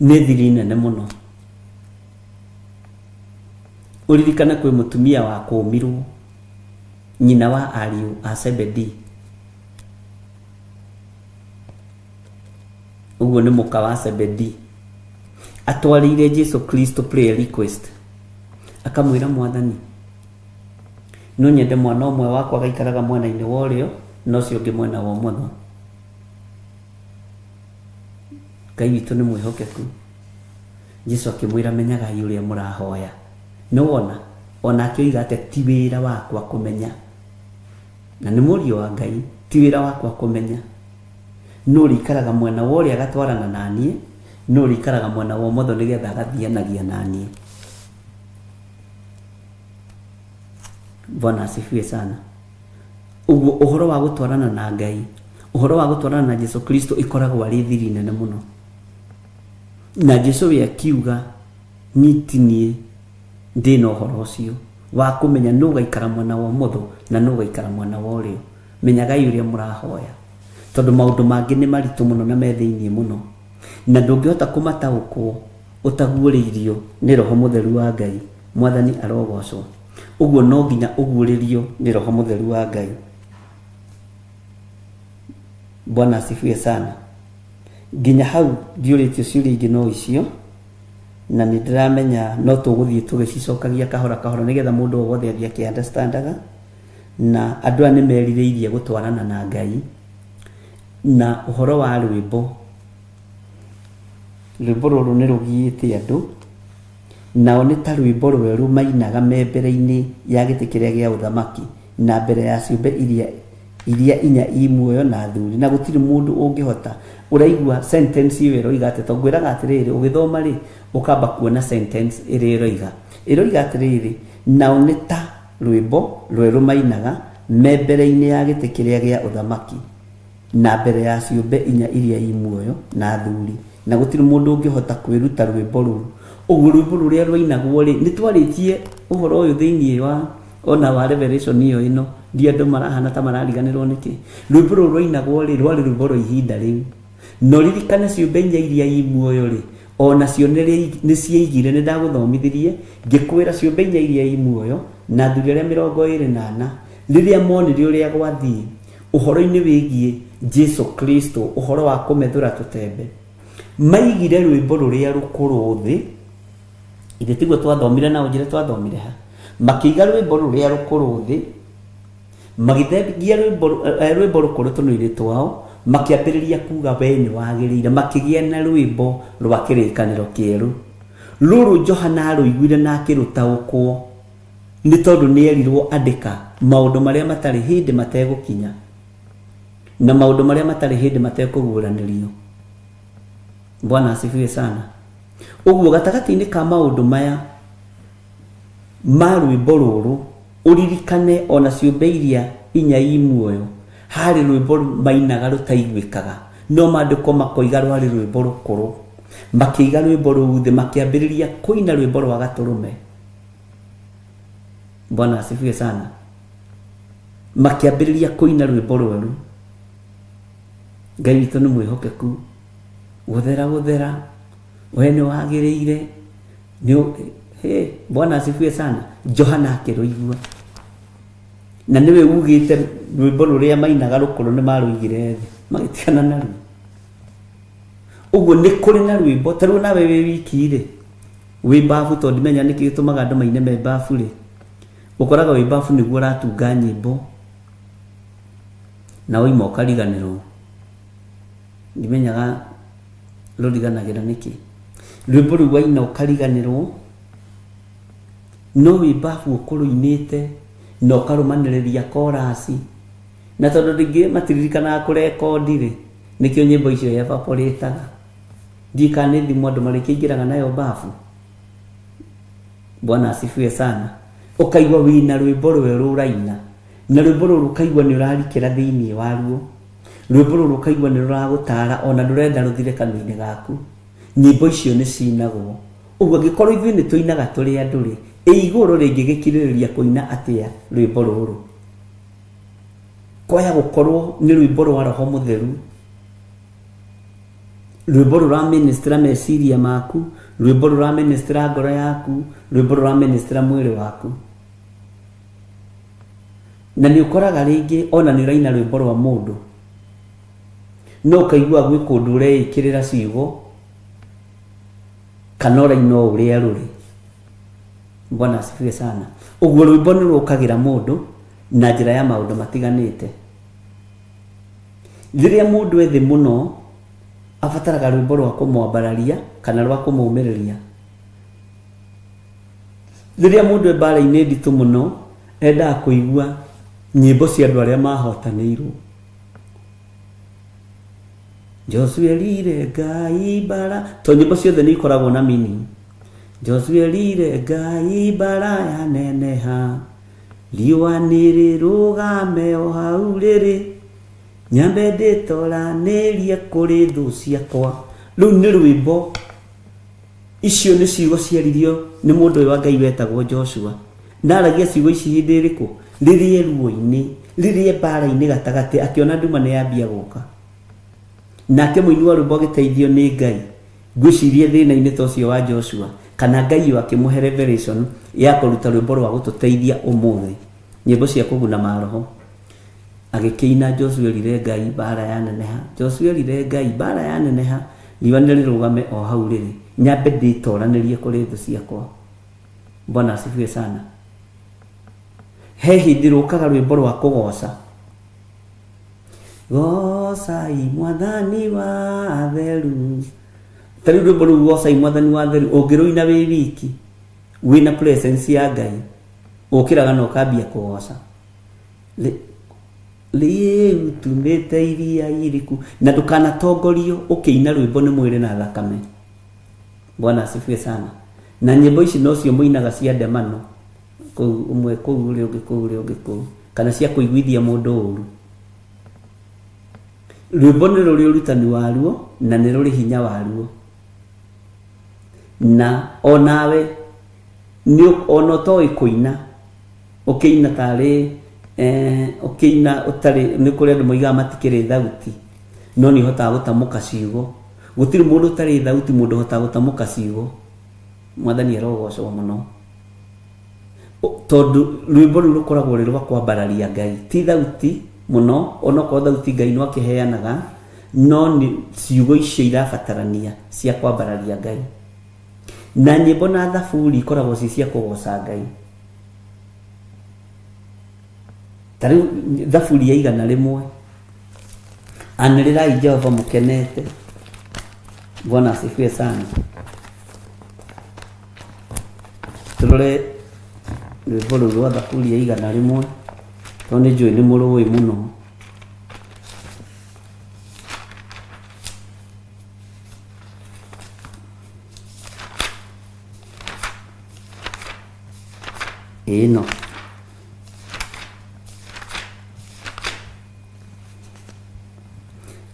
nĩ thiri nene mũno. Ũririkana kwĩ mũtumia wa kũũmirwo, nyina wa ariũ a Zebedi. Ũguo nĩ mũka wa Zebedi. Atwarĩire Jesu Kristo prayer request, akamwĩra Mwathani, no nyende mwana ũmwe wakwa agaikaraga mwena-inĩ wa ũrĩo na ũcio ũngĩ mwena wa ũmotho. Ngai witũ nĩ mwĩhokeku. Jesu akĩmwĩra, menyagai ũrĩa mũrahoya. Nĩ wona ona akĩoiga atĩ ti wĩra wakwa kũmenya, na nĩ mũriũ wa Ngai, ti wĩra wakwa kũmenya, no rĩikaraga mwena wa ũrĩa agatwarana naniĩ, no rĩikaraga mwena wa ũmotho nĩgetha agathianagia naniĩ. Bwana asifiwe sana. Uguo ũhoro wa gũtwarana na Ngai, ũhoro wa gũtwarana na Jesu Kristo ikoragwo arĩ thiri nene mũno. Na Jesu we akiuga, nyitinie ndĩ na ũhoro ũcio wa kũmenya nũ gaikara mwena wa ũmotho na nũ gaikara mwena wa ũrĩo. Menyagai ũrĩa mũrahoya, tondũ maũndũ mangĩ nĩ maritũ mũno na me thĩiniĩ mũno, na ndũngĩhota kũmataũkwo ũtaguũrĩirio nĩ Roho Mũtheru wa Ngai. Mwathani arogocwo. Ũguo no nginya ũguũrĩrio nĩ Roho Mũtheru wa Ngai. Bwana asifiwe sana. Nginya hau ndiũrĩtio ciũria ingĩ no icio, na nĩ ndĩramenya no tũgũthiĩ tũgĩcicokagia kahora kahora nĩgetha mũndũ o wothe athiĩ akĩ-understandaga, na andũ aya nĩ merirĩirie gũtwarana na Ngai. Na ũhoro wa rwĩmbo rũrũ nĩ rũgiĩte andũ, nao nĩ ta rwĩmbo rwerũ mainaga me mbere-inĩ ya gĩtĩ kĩrĩa gĩa ũthamaki na mbere ya ciũmbe iria inya imuoyo na thuri, na gũtirĩ mũndũ ũngĩhota. Ũraigua sentence ĩyo ĩroiga atĩ, tongwĩraga atĩrĩrĩ, ũgĩthoma rĩ ũkamba kuona sentence ĩrĩa ĩroiga atĩrĩrĩ, nao nĩ ta rwĩmbo rwerũ mainaga me mbere-inĩ ya gĩtĩ kĩrĩa gĩa ũthamaki na mbere ya ciũmbe inya iria imuoyo na thuri, na gũtirĩ mũndũ ũngĩhota kwĩruta rwĩmbo rũu. Ũguo rwĩmbo rũrĩa rwainagwo rĩ, nĩ twarĩtie ũhoro ũyũ thĩiniĩ wa ona wa Revelation ĩno, ndi andũ marahana ta marariganĩrwo nĩkĩ. Rwĩmbo rũu rwainagwo rĩ, rwarĩ rwĩmbo rwa ihinda rĩu. No ririkane ciũmbe inya iria imuoyo rĩ, ona cio nĩ cieigire, nĩ ndagũthomithirie ngĩkwĩra ciũmbe inya iria imuoyo na thuri arĩa 24 rĩrĩa monire ũrĩa gwathiĩ ũhoro-inĩ wĩgiĩ Jesu Kristo, ũhoro wa kũmethũra tũtembe, maigire rwĩmbo rũrĩa rũkũrũ thĩ. Ithe tiguo twathomire na ũnjĩre twathomire ha, makĩiga rwĩmbo rũrĩa rũkũrũ thĩ, magĩthengia rwĩmbo rũkũrũ tũnua-inĩ twao, makĩambĩrĩria kuga we nĩ wagĩrĩire, makĩgĩa na rwĩmbo rwa kĩrĩkanĩro kĩerũ. Rũrũ Johana arũiguire na akĩrũtaũkwo, nĩ tondũ nĩ erirwo andĩka maũndũ marĩa matarĩ hĩndĩ mategũkinya. na maundu maria matari hindi matekuguranirio. Bwana asifiwe sana. Uguo gatagati-ini ka maundu maya ma rwimbo ruru uririkane ona ciumbe iria inya imuoyo hari rwimbo mainaga rutaiguikaga no mandiko makoiga rwari rwimbo rukuru makiiga rwimbo ruu thi makiambiriria kuina rwimbo rwa gaturume. Bwana asifiwe sana. Makiambiriria kuina rwimbo rweru. Ngai witũ nĩ mwĩhokeku guthera we nĩ wagĩrĩire nĩ Bwana asifiwe sana. Johana akĩrũigua na niwe ugĩte rwimbo rũrĩa mainaga rũkũrũ nĩ marũigire thĩ magĩtigana naruo. Ũguo nĩ kũrĩ na rwimbo tarĩu nawe wĩ wiki rĩ wĩ bafu tondũ ndimenya nĩkĩ gĩtũmaga andũ maine me bafu rĩ ũkoraga wĩ bafu nĩguo ũratunga nyĩmbo na woima ũkariganĩrwo ndimenyaga rũriganagĩra nĩkĩ rwimbo rũu waina ũkariganĩrwo no wĩ bafu ũkũrũinĩte na ũkarũmanĩrĩria korasi na tondũ rĩngĩ matiririkanaga kũrekondi rĩ nĩkĩo nyĩmbo icio evaporĩtaga ndikane thimũ andũ marĩkĩingĩraga nayo bafu. Bwana asifiwe sana. Ũkaigua wĩna rwimbo rwerũ ũraina na rwimbo rũrũ ũkaigua nĩ ũrarikĩra thĩinĩ waruo rwimbo rũrũ ũkaigua nĩ rũragũtara ona ndũrenda rũthire kanua-inĩ gaku. Nyĩmbo icio nĩ cinagwo. Ũguo angĩkorwo ithuĩ nĩ tũinaga tũrĩ andũ rĩ igũrũ rĩngĩgĩkirĩrĩria kũina atĩa rwimbo rũrũ. Kwaya gũkorwo nĩ rwimbo rwa Roho Mũtheru, rwimbo rũra ministra meciria maku, rwimbo rũra ministra ngoro yaku, rwimbo rũra ministra mwĩrĩ waku. Na nĩ ũkoraga rĩngĩ ona nĩ ũraina rwimbo rwa mũndũ no ũkaigua gwĩ kũndũ ũreĩkĩrĩra ciugo kana ũraina ũrĩa rũrĩ. Bwana asifiwe sana. Ũguo rwimbo nĩ rũkagĩra mũndũ na njĩra ya maũndũ matiganĩte. Rĩrĩa mũndũ ethĩ mũno abataraga rwimbo rwa kũmwambararia kana rwa kũmũmĩrĩria. Rĩrĩa mũndũ mbara-inĩ nditũ mũno endaga kũigua nyĩmbo cia andũ arĩa mahotanĩirwo. Joshua erire Ngai mbara to nyĩmbo ciothe nĩ ikoragwo na meaning. Joshua erire Ngai mbara yaneneha riũa nĩ rĩrũgame o hau rĩrĩ nyambe ndĩtoranĩrie kũrĩ thũ ciakwa. Rĩu nĩ rwĩmbo icio nĩ ciugo ciaririo nĩ mũndũ ũyũ wa Ngai wetagwo Joshua na aragia ciugo ici hĩndĩ ĩrĩkũ rĩrĩa ruo-inĩ rĩrĩa mbara-inĩ gatagatĩ akĩona nduma nĩ yambia gũka nake mũini wa rwĩmbo agĩteithio nĩ Ngai. Ngwĩciria thĩna-inĩ ta ũcio wa Joshua kana Ngai akĩmũhe revelation ya kũruta rwĩmbo rwa gũtũteithia ũmũthĩ nyĩmbo cia kũguna maroho. Agĩkĩina Joshua erire Ngai mbara yaneneha, Joshua erire Ngai mbara yaneneha riũa nĩ rĩrũgame o hau rĩrĩ nyambe ndĩtoranĩrie kũrĩ thũ ciakwa. Bwana asifiwe sana. He hĩndĩ rũkaga rwĩmbo rwa kũgoca. Gocai mwathani wa theru. Tarĩu rwĩmbo rũu gocai mwathani wa theru ũngĩrũina wĩ wiki wĩna presence ya Ngai ũkĩraga na ũkambia kũgoca. Rĩu tumĩte iria iriku na ndũkanatongorio ũkĩina rwĩmbo nĩ mwĩrĩ na thakame. Bwana asifiwe sana. Na nyĩmbo ici no cio mũinaga cia ndemano kũu ũmwe kũu ũrĩa ũngĩ kũu ũrĩa ũngĩ kũu kana cia kũiguithia mũndũ ũru. Rwĩmbo nĩ rũrĩ ũrutani waruo na nĩ rũrĩ hinya waruo. Na onawe ona ũtoĩ kũina ũkĩina tarĩ ũkĩina ũtarĩ nĩ kũrĩ andũ moigaga matikĩrĩ thauti no nĩ ũhotaga gũtamũka ciugo. Gũtirĩ mũndũ ũtarĩ thauti mũndũ ũhotaga gũtamũka ciugo. Mwathani arogocwo mũno tondũ rwĩmbo rũu rũkoragwo rwĩ rwa kwambararia Ngai ti thauti mũno onokorwo thauti Ngai no akĩheanaga no nĩ ciugo icio irabatarania cia kwambararia Ngai. Na nyĩmbo na thaburi ikoragwo ci cia kũgoca Ngai. Tarĩu thaburi ya 100 anĩrĩrai Jehova mũkenete. Bwana asifiwe sana. Tũrore rwĩmbo rũu rwa thaburi ya 100 tondũ nĩ njũĩ nĩ mũrũĩ mũno. ĩno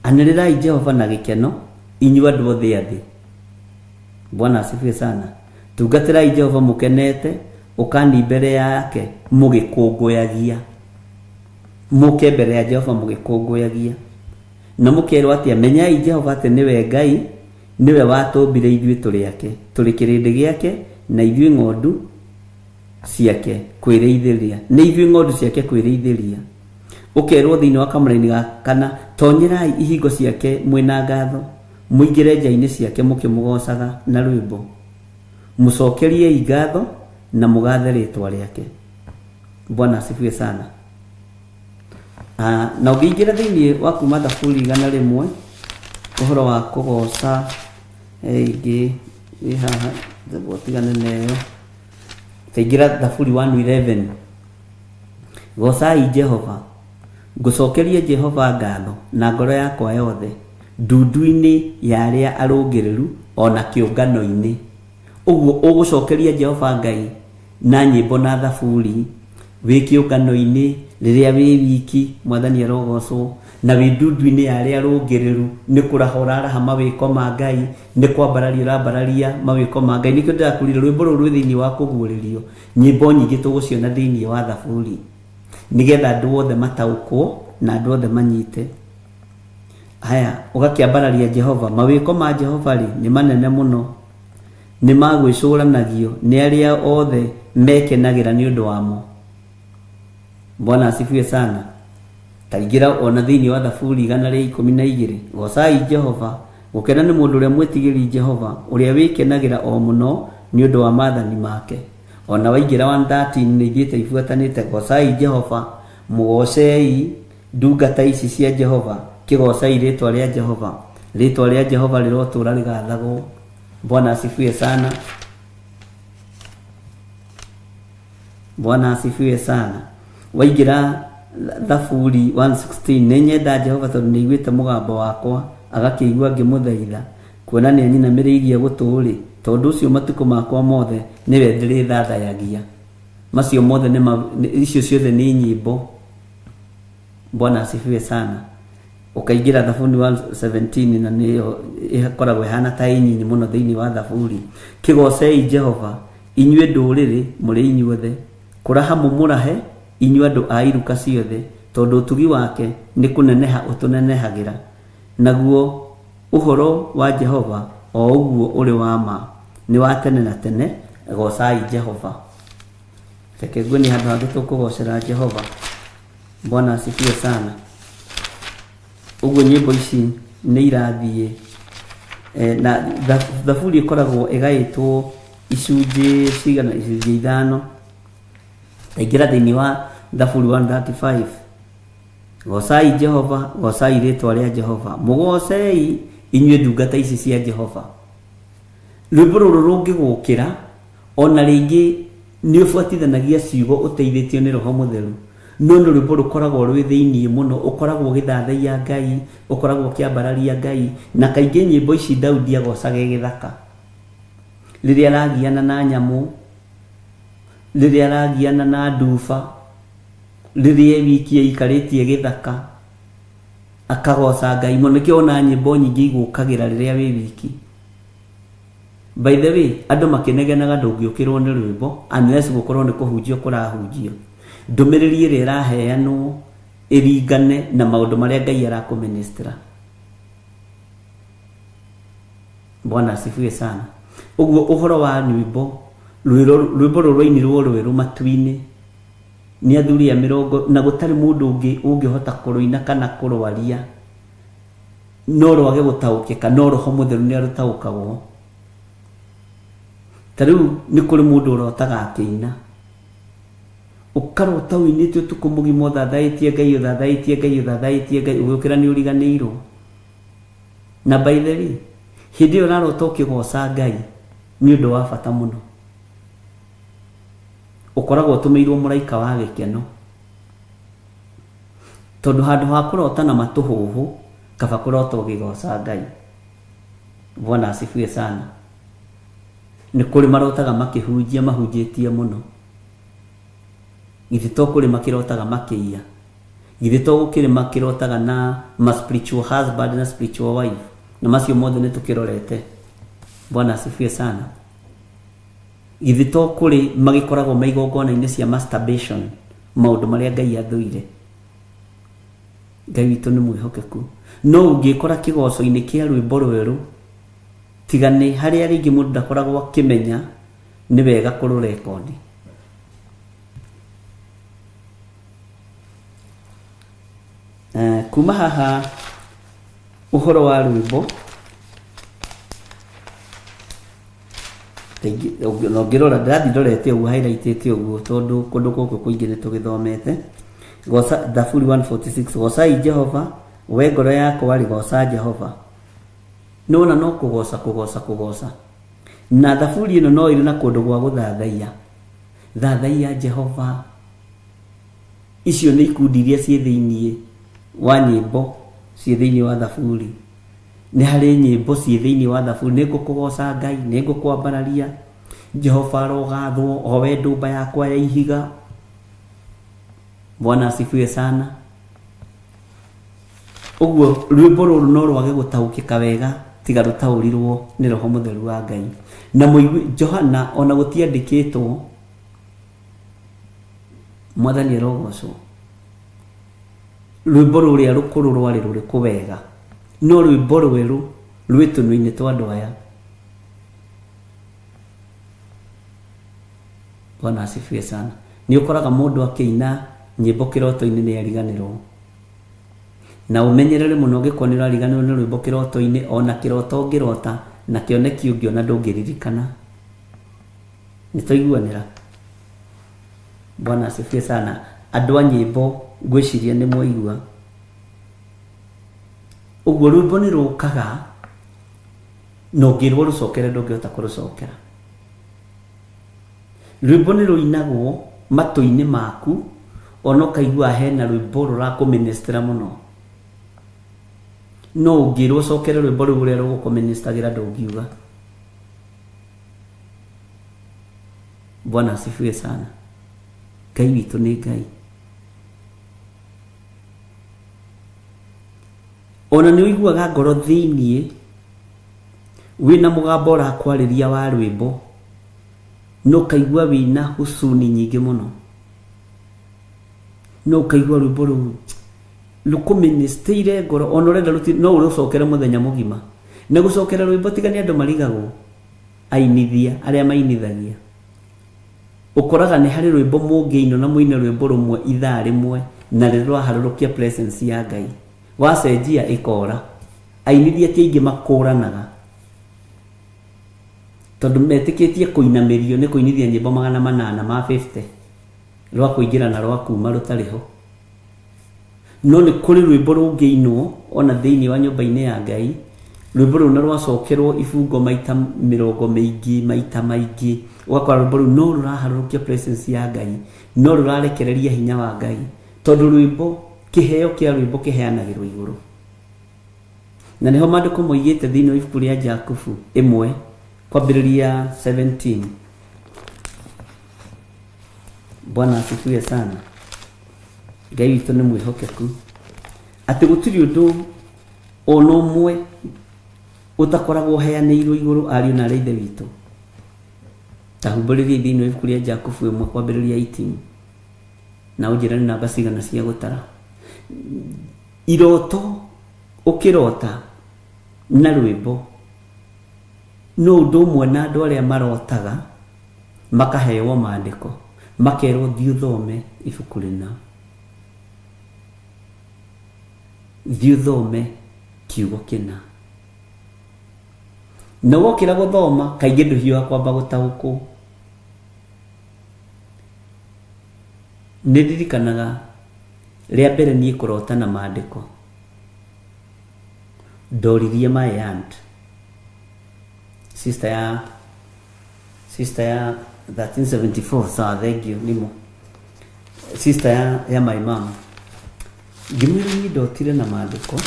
anĩrĩrai Jehova na gĩkeno inyuĩ andũ othe athĩ. Bwana asifiwe sana. Tungatĩrai Jehova mũkenete, ũkani mbere yake mũgĩkũngũyagia. Mũke mbere ya Jehova mũgĩkũngũyagia. Na mũkerwo atĩ menyai Jehova atĩ nĩwe Ngai, niwe watũmbire ithuĩ tũrĩ ake, tũrĩ kĩrĩndĩ gĩake na ithuĩ ng'ondu ciake kwĩrĩithĩria, nĩ ithuĩ ng'ondu ciake kwĩrĩithĩria. Ũkerwo thĩinĩ wa kamũra-inĩ ga kana, tonyerai ihingo ciake mwĩna ngatho, mũingĩre nja-inĩ ciake mũkĩmũgocaga na rwĩmbo, mũcokeriei ngatho na mũgathe rĩtwa rĩake. Bwana asifiwe sana. Na ũngĩingĩra thĩinĩ wa kuma Thaburi 100 ũhoro wa kũgoca ingĩ haha tigane nayo, kaingĩra Thaburi 1:11 gocai Jehova, ngũcokerie Jehova ngatho na ngoro yakwa yothe ndundu-inĩ ya arĩa arũngĩrĩru ona kĩũngano-inĩ. Ũguo ũgũcokeria Jehova Ngai na nyĩmbo na thaburi wĩ kĩũngano-inĩ, rĩrĩa wĩ wiki Mwathani arogocwo, na wĩ ndundu-inĩ ya arĩa arũngĩrĩru, nĩ kũraha ũraraha mawĩko ma Ngai, nĩ kwambararia ũrambararia mawĩko ma Ngai. Nĩkĩo ndĩrakwĩrire rwĩmbo rũrũ rwĩ thĩinĩ wa kũguũrĩrio, nyĩmbo nyingĩ tũgũciona thĩinĩ wa thaburi, nĩgetha andũ othe mataũkwo na andũ othe manyite. Haya, ũgakĩambararia Jehova. Mawĩko ma Jehova rĩ nĩ manene mũno, nĩ magwĩcũranagio nĩ arĩa othe mekenagĩra nĩ ũndũ wamo. Bwana asifiwe sana. Taingĩra ona thĩinĩ wa Thaburi 112 gocai Jehova, gũkena nĩ mũndũ ũrĩa mwĩtigĩri Jehova, ũrĩa wĩkenagĩra o mũno nĩ ũndũ wa maathani make. Ona waingĩra 113 nĩ igĩte ibuatanĩte gocai Jehova, mũgocei ndungata ici cia Jehova, kĩgocai rĩtwa rĩa Jehova, rĩtwa rĩa Jehova rĩrotũra rĩgathagwo. Bwana asifiwe sana. Bwana asifiwe sana. Waingĩra Thaburi 116 nĩ nyenda Jehova tondũ nĩ aiguĩte mũgambo wakwa, agakĩigua ngĩmũthaitha, kuona nĩ anyinamĩrĩirie gũtũũrĩ, tondũ ũcio matukũ makwa mothe nĩwe ndĩrĩthathayagia. Macio mothe icio ciothe nĩ nyĩmbo. Bwana asifiwe sana. Ũkaingĩra Thaburi 117 na nĩyo ĩkoragwo ĩhana ta nyinyi mũno thĩinĩ wa Thaburi. Kĩgocei Jehova inyuĩ ndũrĩrĩ mũrĩ inyuothe, kũraha mũmũrahe inyuĩ andũ a iruka ciothe, tondũ ũtugi wake nĩ kũneneha ũtũnenehagĩra, naguo ũhoro wa Jehova o ũguo ũrĩ wa ma, nĩ wa tene na tene. Gocai Jehova. Reke ngwe nĩ handũ hangĩ tũkũgocera Jehova. Bwana asifiwe sana. Ũguo nyĩmbo ici nĩ irathiĩ na Thaburi ĩkoragwo ĩgaĩtwo icunjĩ cigana, icunjĩ 5. Taingĩra thĩinĩ wa Thaburi 135 gocai Jehova, gocai rĩtwa rĩa Jehova, mũgocei inyuĩ ndungata ici cia Jehova. Rwĩmbo rũrũ rũngĩgũkĩra ona rĩngĩ nĩ ũbuatithanagia ciugo ũteithĩtio nĩ Roho Mũtheru, no nĩ rwĩmbo rũkoragwo rwĩ thĩinĩ mũno, ũkoragwo ũgĩthathaiya Ngai, ũkoragwo ũkĩambararia Ngai. Na kaingĩ nyĩmbo ici Daudi agocaga gĩthaka, rĩrĩa aragiana na nyamũ, rĩrĩa aragiana na nduba, rĩrĩa wiki aikarĩtie gĩthaka akagoca Ngai. Mũno nĩkĩo ona nyĩmbo nyingĩ igũkagĩra rĩrĩa wĩ wiki. By the way, andũ makĩnegenaga ndũngĩũkĩrwo nĩ rwĩmbo unless gũkorwo nĩ kũhunjio kũrahunjio, ndũmĩrĩri ĩrĩa ĩraheanwo ĩringane na maũndũ marĩa Ngai arakũministra. Bwana asifiwe sana. Ũguo ũhoro wa rwĩmbo rwĩmbo rũrũinirwo rwerũ matu-inĩ nĩ athuri a 40, na gũtarĩ mũndũ ũngĩ ũngĩhota kũrũina kana kũrwaria no rwage gũtaũkĩka, no Roho Mũtheru nĩ arũtaũkagwo. Tarĩu nĩ kũrĩ mũndũ ũrotaga akĩina, ũkarota ũinĩte ũtukũ mũgima ũthathaĩtie Ngai, ũthathaĩtie Ngai, ũthathaĩtie Ngai, ũgĩũkĩra nĩ ũriganĩirwo. Na by the way, hĩndĩ ĩyo ũrarota ũkĩgoca Ngai nĩ ũndũ wa bata mũno. Ũkoragwo ũtũmĩirwo mũraika wa gĩkeno, tondũ handũ ha kũrota na matũhũhũ kaba kũrota ũgĩgoca Ngai. Bwana asifiwe sana. Nĩ kũrĩ marotaga makĩhunjia mahunjĩtie mũno, Githĩ to kũrĩma kĩrotaga makĩia. Githĩ to gũkĩrĩma kĩrotaga na spiritual husband na spiritual wife. Na macio mothe nĩ tũkĩrorete. Bwana asifiwe sana. Githĩ to kũrĩ magĩkoragwo maigongona-inĩ cia masturbation, maũndũ marĩa Ngai athũire. Ngai witũ nĩ mwĩhokeku. No ũngĩkora kĩgoco-inĩ kĩa rwĩmbo rwerũ, tiga nĩ harĩa rĩngĩ mũndũ ndakoragwo akĩmenya, nĩ wega kũrũrekodi. Kuma haha ũhoro wa rwĩmbo no ngĩrora ndathi ndorete ũguo highlightĩte ũguo tondũ kũndũ gũkũ kũingĩ nĩ tũgĩthomete. Goca Thaburi 146, gocai Jehova, we ngoro yakwa rĩ goca Jehova. Nona no kũgoca. Na thaburi ĩno no ĩrĩ na kũndũ gwa gũthathaiya. Thathaia Jehova. Icio nĩ ikundi iria ciĩ thĩinĩ wa nyĩmbo ciĩ thĩinĩ wa thaburi. Nĩ harĩ nyĩmbo ciĩ thĩinĩ wa thaburi. Nĩ ngũkũgoca Ngai, nĩ ngũkwambararia Jehova rogathwo, o we ndũmba yakwa ya ihiga. Bwana asifiwe sana. Ũguo rwĩmbo rũrũ no rwage gũtaũkĩka wega tiga rũtaũrirwo nĩ Roho Mũtheru wa Ngai. Na mũigwi Johana ona gũtiandĩkĩtwo Mwathani arogocwo. Rwĩmbo rũrĩa rũkũrũ rwarĩ rũrĩkũ wega, no rwĩmbo rwerũ rwĩ tũnua-inĩ twa andũ aya. Bwana asifiwe sana. Nĩ ũkoraga mũndũ akĩina nyĩmbo kĩroto-inĩ nĩ ariganĩrwo. Na ũmenyerere mũno ũngĩkorwo nĩ ũrariganĩrwo nĩ rwĩmbo kĩroto-inĩ, ona kĩroto ũngĩrota na kĩoneki ũngĩona ndũngĩririkana. Nĩ tũiguanĩra. Bwana asifiwe sana. Andũ a nyĩmbo ngwĩciria nĩ mwaigua. Ũguo rwĩmbo nĩ rũkaga na ũngĩrwo rũcokere ndũngĩhota kũrũcokera. Rwĩmbo nĩ rũinagwo matũ-inĩ maku ona ũkaigua hena rwĩmbo rũrakũministera mũno. No ũngĩrwo ũcokere rwĩmbo rũu rũrĩa rũgũkũministagĩra ndũngiuga. Bwana asifiwe sana. Ngai witũ nĩ Ngai. Ona nĩ ũiguaga ngoro thĩinĩ wĩna mũgambo ũrakwarĩria wa rwĩmbo, no ũkaigua wĩna husuni nyingĩ mũno. No ũkaigua rwĩmbo rũu rũkũministĩire ngoro, ona ũrenda no ũrũcokere mũthenya mũgima. Na gũcokera rwĩmbo tiga nĩ andũ marigagwo, ainithia arĩa mainithagia. Ũkoraga nĩ harĩ rwĩmbo mũngĩinwo na mũine rwĩmbo rũmwe ithaa rĩmwe na rĩrwaharũrũkia presence ya Ngai. Wacenjia ĩkora. Ainithia ti aingĩ makũranaga, tondũ metĩkĩtie kũinamĩrio nĩ kũinithia nyĩmbo 850 rwa kũingĩra na rwa kuma rũtarĩ ho. No nĩ kũrĩ rwĩmbo rũngĩinwo ona thĩinĩ wa nyũmba-inĩ ya Ngai, rwĩmbo rũu na rwacokerwo ibungo maita 20 maita maingĩ, ũgakora rwĩmbo rũu no rũraharũrũkia presence ya Ngai, no rũrarekereria hinya wa Ngai, tondũ rwĩmbo kĩheo kĩa rwĩmbo kĩheanagĩrwo igũrũ. Na nĩho maandĩko moigĩte thĩinĩ wa ibuku rĩa Jakubu 1 kwambĩrĩria 17. Bwana asifiwe sana. Ngai witũ nĩ mwĩhokeku atĩ gũtirĩ ũndũ ona ũmwe ũtakoragwo ũheanĩirwo igũrũ ariũ na arĩa ithe witũ. Tahumbũrĩria thĩinĩ wa ibuku rĩa Jakubu 1 kwambĩrĩria 18 na ũnjĩra nĩ namba cigana cia gũtara. Iroto ũkĩrota na rwĩmbo no ũndũ ũmwe na andũ arĩa marotaga makaheo maandĩko makerwo thiĩ ũthome ibuku rĩna, thiĩ ũthome kiugo kĩna. Na wokĩra gũthoma kaingĩ ndũhiũha kwamba gũtaũkwo. Nĩ ndirikanaga rĩa mbere niĩ kũrota na maandĩko ndoririe my aunt, sister ya 1374. Sawa, thank you nimo sister ya my mom. Ngĩmwĩra niĩ ndotire na maandĩko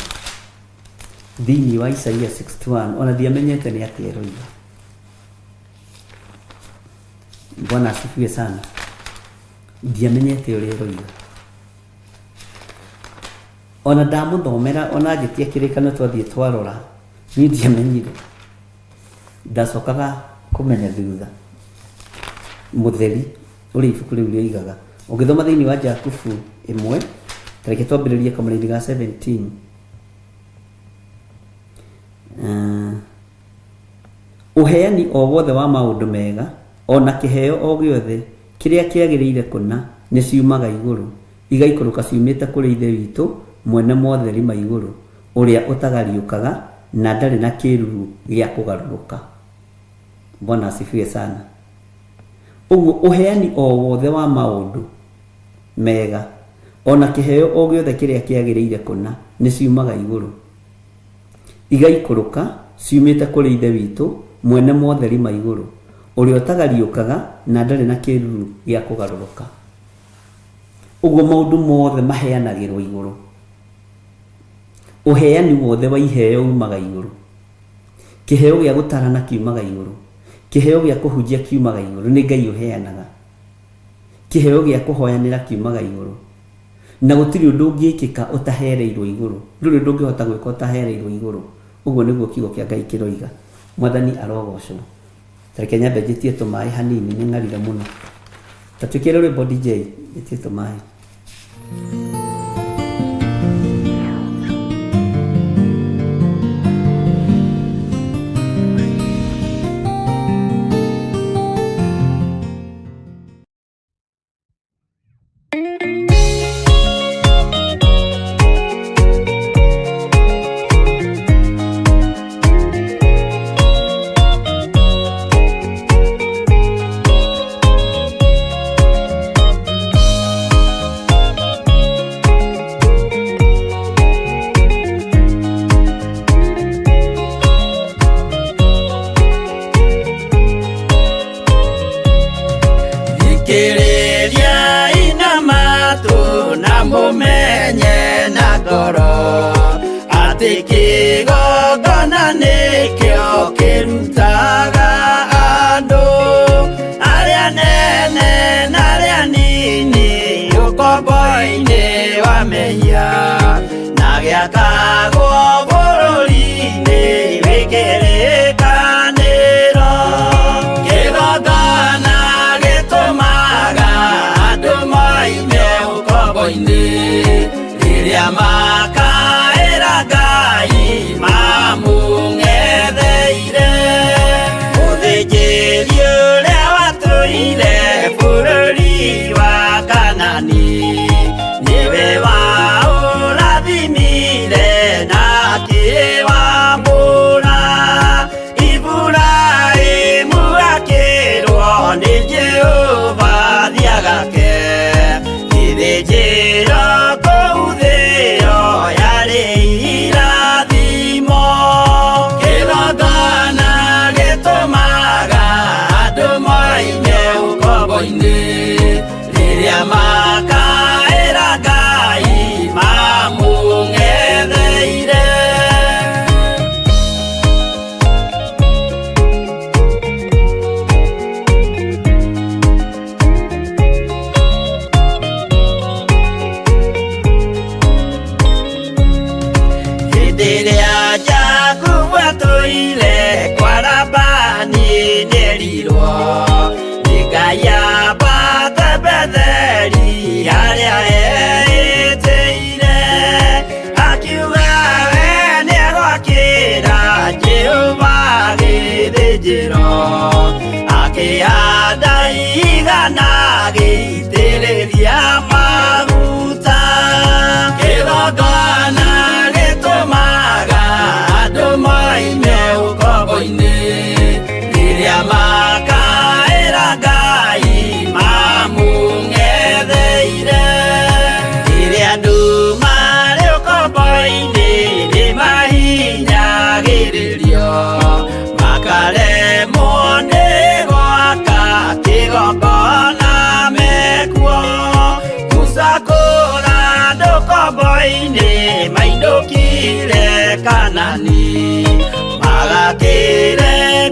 thĩinĩ wa Isaia 61 ona ndiamenyete nĩ atĩa eroiga. Bwana asifiwe sana. ndiamenyete ũrĩa roiga. Ona ndamuthomera ona njitia kĩrĩkanĩro twathiĩ twarora niĩ ndiamenyire. Ndacokaga kũmenya thutha Mũtheri ũrĩa ibuku rĩu rĩoigaga. Ũngĩthoma thĩinĩ wa Jakubu 1 tareke twambĩrĩrie kamũra-inĩ ga 17 ũheani o wothe wa maũndũ mega ona kĩheo o gĩothe kĩrĩa kĩagĩrĩire kũna nĩ ciumaga igũrũ igaikũrũka ciumĩte kũrĩ ithe witũ mwene motheri ma igũrũ ũrĩa ũtagariũkaga na ndarĩ na kĩruru gĩa kũgarũrũka. Bwana asifiwe sana. Ũguo ũheani o wothe wa maũndũ mega ona kĩheo o gĩothe kĩrĩa kĩagĩrĩire kũna nĩ ciumaga igũrũ igaikũrũka ciumĩte kũrĩ ithe witũ mwene motheri ma igũrũ ũrĩa ũtagariũkaga na ndarĩ na kĩruru gĩa kũgarũrũka. Ũguo maũndũ mothe maheanagĩrwo igũrũ. Ũheani wothe wa iheo umaga igũrũ. Kĩheo gĩa gũtarana kiumaga igũrũ. Kĩheo gĩa kũhunjia kiumaga igũrũ, nĩ Ngai ũheanaga. Kĩheo gĩa kũhoyanĩra kiumaga igũrũ. Na gũtirĩ ũndũ ũngĩkĩka ũtahereirwo igũrũ. Ndũrĩ ũndũ ũngĩhota gwĩka ũtahereirwo igũrũ. Ũguo nĩguo kiugo kĩa Ngai kĩroiga. Mwathani arogocwo. Tareke nyambe njĩtie tũmaĩ hanini, nĩ ng'arire mũno. Ta twĩkĩre rwĩmbo DJ, njĩtie tũmaĩ.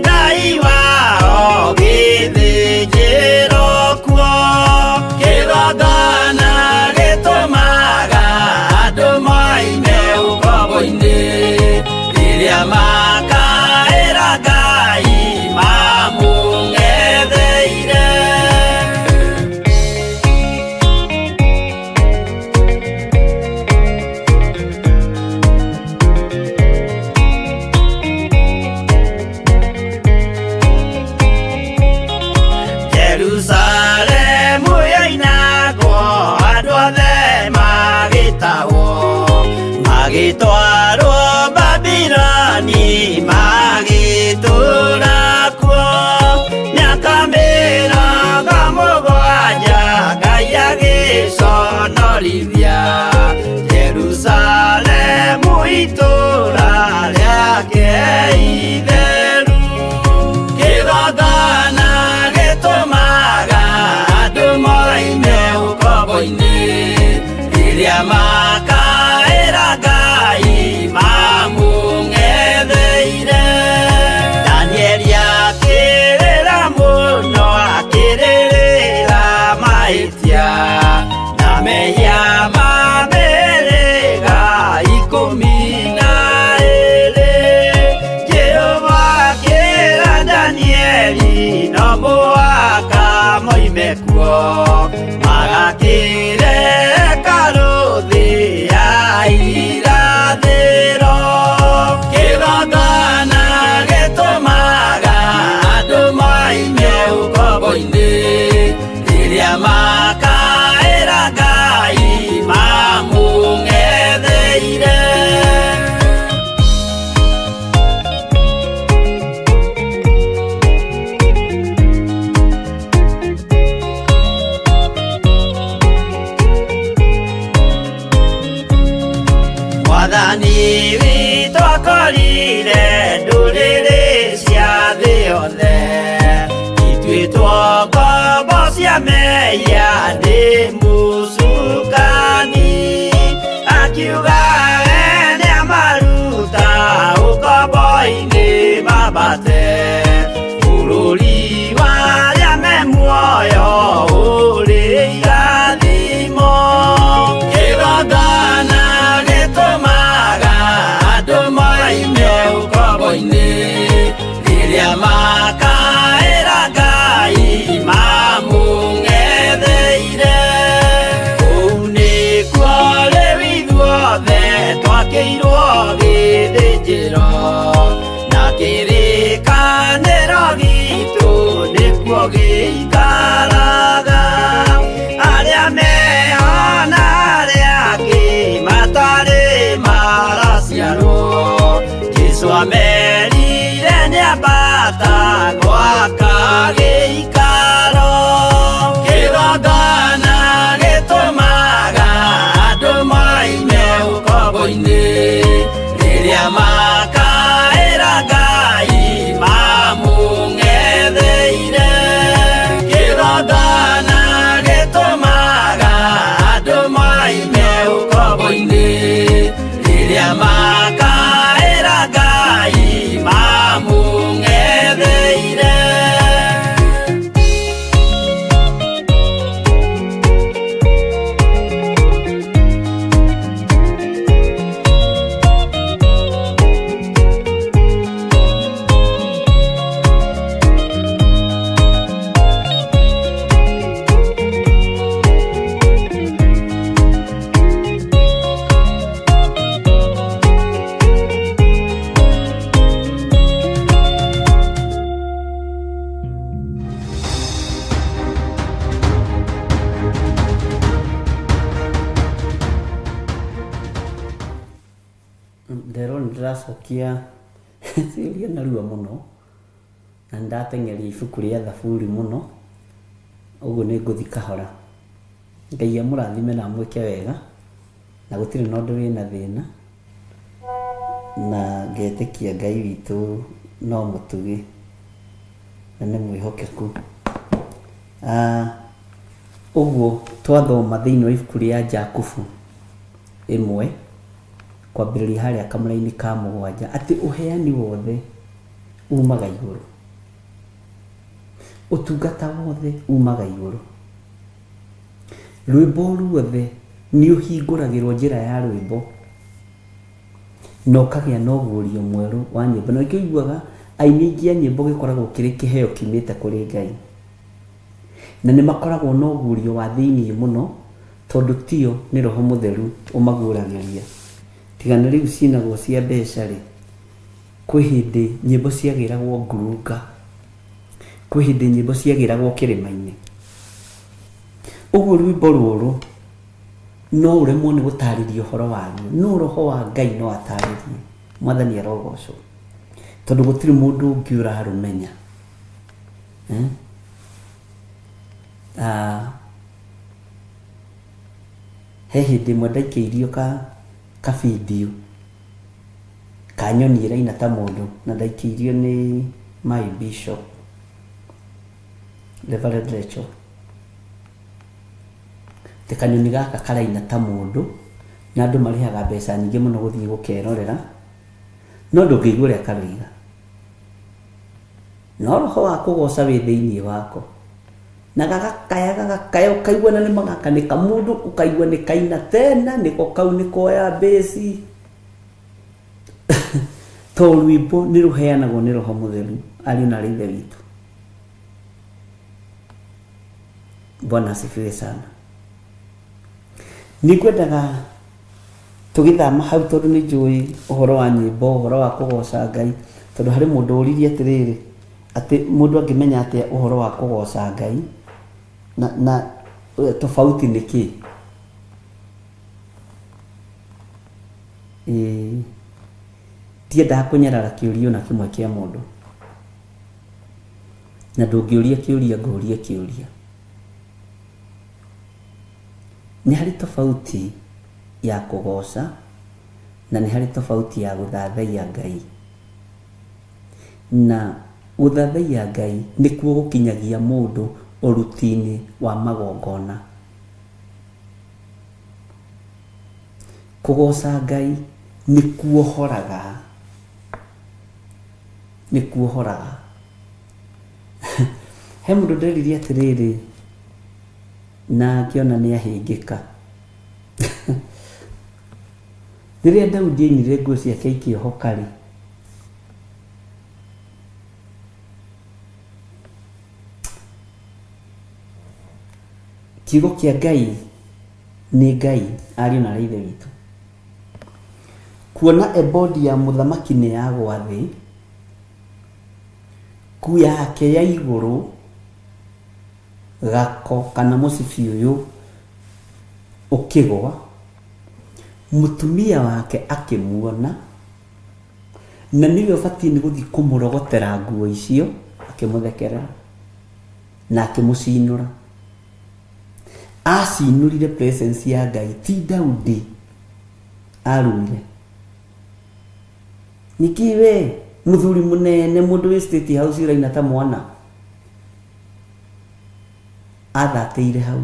Ngai wao gĩthĩnjĩro kuo kĩro Orithia Jerusalemu itura riake itheru Kĩgongona gĩtũmaga andũ moime ũkombo-inĩ rĩrĩa makaĩra Ngai mamũng'etheire Danieli akĩrĩra mũno akĩrĩrĩra mahĩtia na mehia ma mĩhĩrĩga 12 Jehova akĩra Danieli no mũhaka moime kuo magakĩre karũthĩ ya irathĩro Kĩgongona gĩtũmaga andũ moime ũkombo-inĩ rĩrĩa makaĩra Ngai mamũng'etheire Mwathani witũ akorire ndũrĩrĩ cia thĩ yothe ituĩtwo ngombo cia mehia nĩ mũcukani akiuga nĩamaruta ũkombo-inĩ mambate bũrũri warĩa me muoyo ũrĩ irathimo Kĩgongona gĩtũmaga andũ moime ũkombo-inĩ rĩrĩa makaĩra Ngai mamũng'etheire kũu nĩkuo rĩu ithuothe twakĩirwo gĩthĩnjĩro na kĩrĩkanĩro gitũ nĩkuo gĩikaraga arĩa meho na arĩa angĩ matarĩ maraciarwo Jesũ amerire nĩambata gwaka gĩikaro Kĩgongona gĩtũmaga andũ moime ũkombo-inĩ rĩrĩa makaĩra Ngai mamũng'etheire Kĩgongona gĩtũmaga andũ moime ũkombo-inĩ rĩrĩa makaĩra Ngai mamũng'etheire Ndero ndĩracokia ciũria narua mũno na ndateng'eria ibuku rĩa thaburi mũno ũguo nĩ ngũthi kahora Ngai amũrathime na mwĩke wega na gũtirĩ na ũndũ wĩna thĩna na ngetĩkia Ngai witũ no mũtugi na nĩ mwĩhokeku ũguo twathoma thĩinĩ wa ibuku rĩa Jakubu 1 kwambĩrĩria harĩa kamũra-inĩ ka 7 atĩ ũheani wothe umaga igũrũ ũtungata wothe umaga igũrũ rwĩmbo ruothe nĩ ũhingũragĩrwo njĩra ya rwĩmbo na ũkagĩa na ũguũrio mwerũ wa nyĩmbo na ũkĩiguaga aini aingĩ a nyĩmbo gĩkoragwo kĩrĩ kĩheo kiumĩte kũrĩ Ngai na nĩ makoragwo na ũguũrio wa thĩinĩ mũno tondũ tio nĩ Roho Mũtheru ũmaguũragĩria tiga na rĩu ciinagwo cia mbeca rĩ kwĩ hĩndĩ nyĩmbo ciagĩragwo ngurunga kwĩ hĩndĩ nyĩmbo ciagĩragwo kĩrĩma-inĩ ũguo rwĩmbo rũrũ no ũremwo nĩ gũtarĩria ũhoro waruo no Roho wa Ngai no atarĩrie Mwathani arogocwo tondũ gũtirĩ mũndũ ũngĩ ũrarũmenya he hindi mwe ndaikĩirio ka video kanyoni ĩraina ta mũndũ na ndaikĩirio nĩ my bishop Reverend Rachel. Te kanyoni gaka karaina ta mũndũ na andũ marihaga mbeca nyingĩ mũno gũthiĩ gũkerorera, no ndũngĩigua ũrĩa karoiga. No roho wa kũgoca wĩ thĩinĩ wako na gagakaya ũkaigua na nĩ magaka nĩ kamũndũ ũkaigua nĩ kaina tena nĩko kau nĩ koya besi to rwĩmbo nĩ rũheanagwo nĩ Roho Mũtheru ariũ na Ithe witũ. Bwana asifiwe sana. Nĩngwendaga tũgĩthama hau tondũ nĩ njũĩ ũhoro wa nyĩmbo, ũhoro wa kũgoca Ngai, tondũ harĩ mũndũ ũririe atĩrĩrĩ atĩ mũndũ angĩmenya atĩa ũhoro wa kũgoca Ngai na tofauti nĩ kĩ? Ndiendaga kũnyarara kĩũria na kĩmwe kĩa mũndũ, na ndũngĩũria kĩũria ngũria kĩũria. Nĩ harĩ tofauti ya kũgoca na nĩ harĩ tofauti ya gũthathaiya Ngai. Na gũthathaiya Ngai nĩkuo gũkinyagia mũndũ ũruti-inĩ wa magongona. Kũgoca Ngai nĩkuo horaga, nĩkuo horaga. He mũndũ nderirie atĩrĩrĩ na ngĩona nĩ ahĩngĩka. Rĩrĩa Daudi ainire nguo ciake ikĩohoka-rĩ, kiugo kĩa Ngai nĩ Ngai ariũ na Ithe witũ. Kuona ebodi ya mũthamaki nĩ yagwa thĩ, ku yake ya igũrũ gako kana mũcibi ũyũ ũkĩgwa, mũtumia wake akĩmuona na nĩwe ũbatiĩ nĩ gũthiĩ kũmũrogotera nguo icio, akĩmũthekerera na akĩmũcinũra. Acinũrire presence ya Ngai, ti Daudi arumire. Nĩkĩ we mũthuri mũnene mũndũ wĩ State House ũraina ta mwana athatĩire hau,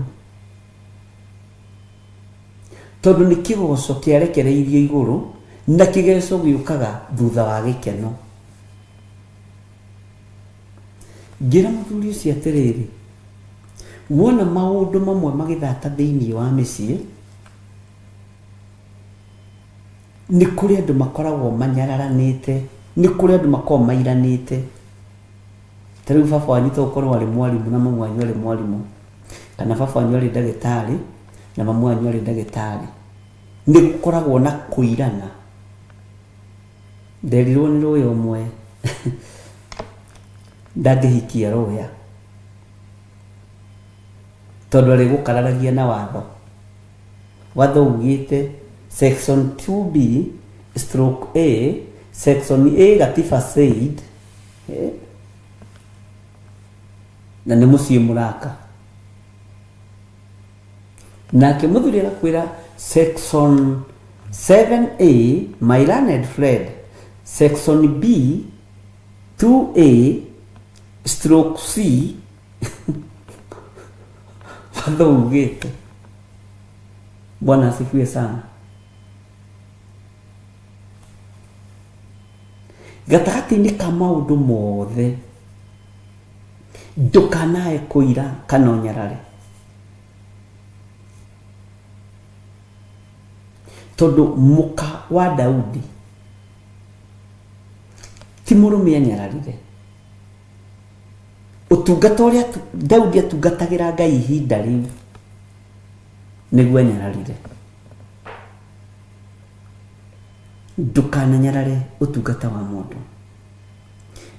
tondũ nĩ kĩgoco kĩarekereirio igũrũ na kĩgeco gĩũkaga thutha wa gĩkeno. Ngĩra mũthuri ũcio atĩrĩrĩ, wona maũndũ mamwe magĩthata thĩinĩ wa mĩciĩ, nĩ kũrĩ andũ makoragwo manyararanĩte, nĩ kũrĩ andũ makoragwo mairanĩte. Ta rĩu baba wanyu to gũkorwo arĩ mwarimũ na mamu wanyu arĩ mwarimũ, kana baba wanyu arĩ ndagĩtarĩ na mamu wanyu arĩ ndagĩtarĩ, nĩ gũkoragwo na kũirana. Nderirwo nĩ rũya ũmwe ndangĩhikia rũya tondũ arĩ gũkararagia na watho. Watho ugĩte section 2B stroke A section A gatiba said na nĩ mũciĩ mũraka, nake mũthuri arakwĩra section 7A my learned friend section B 2A stroke C watho ugĩte. Bwana asifiwe sana. Gatagatĩ-inĩ ka maũndũ mothe ndũkanae kũira kana ũnyarare, tondũ mũka wa Daudi ti mũrũme anyararire. Ũtungata ũrĩa Daudi atungatagĩra Ngai ihinda rĩu nĩguo anyararire. Ndũkananyarare ũtungata wa mũndũ,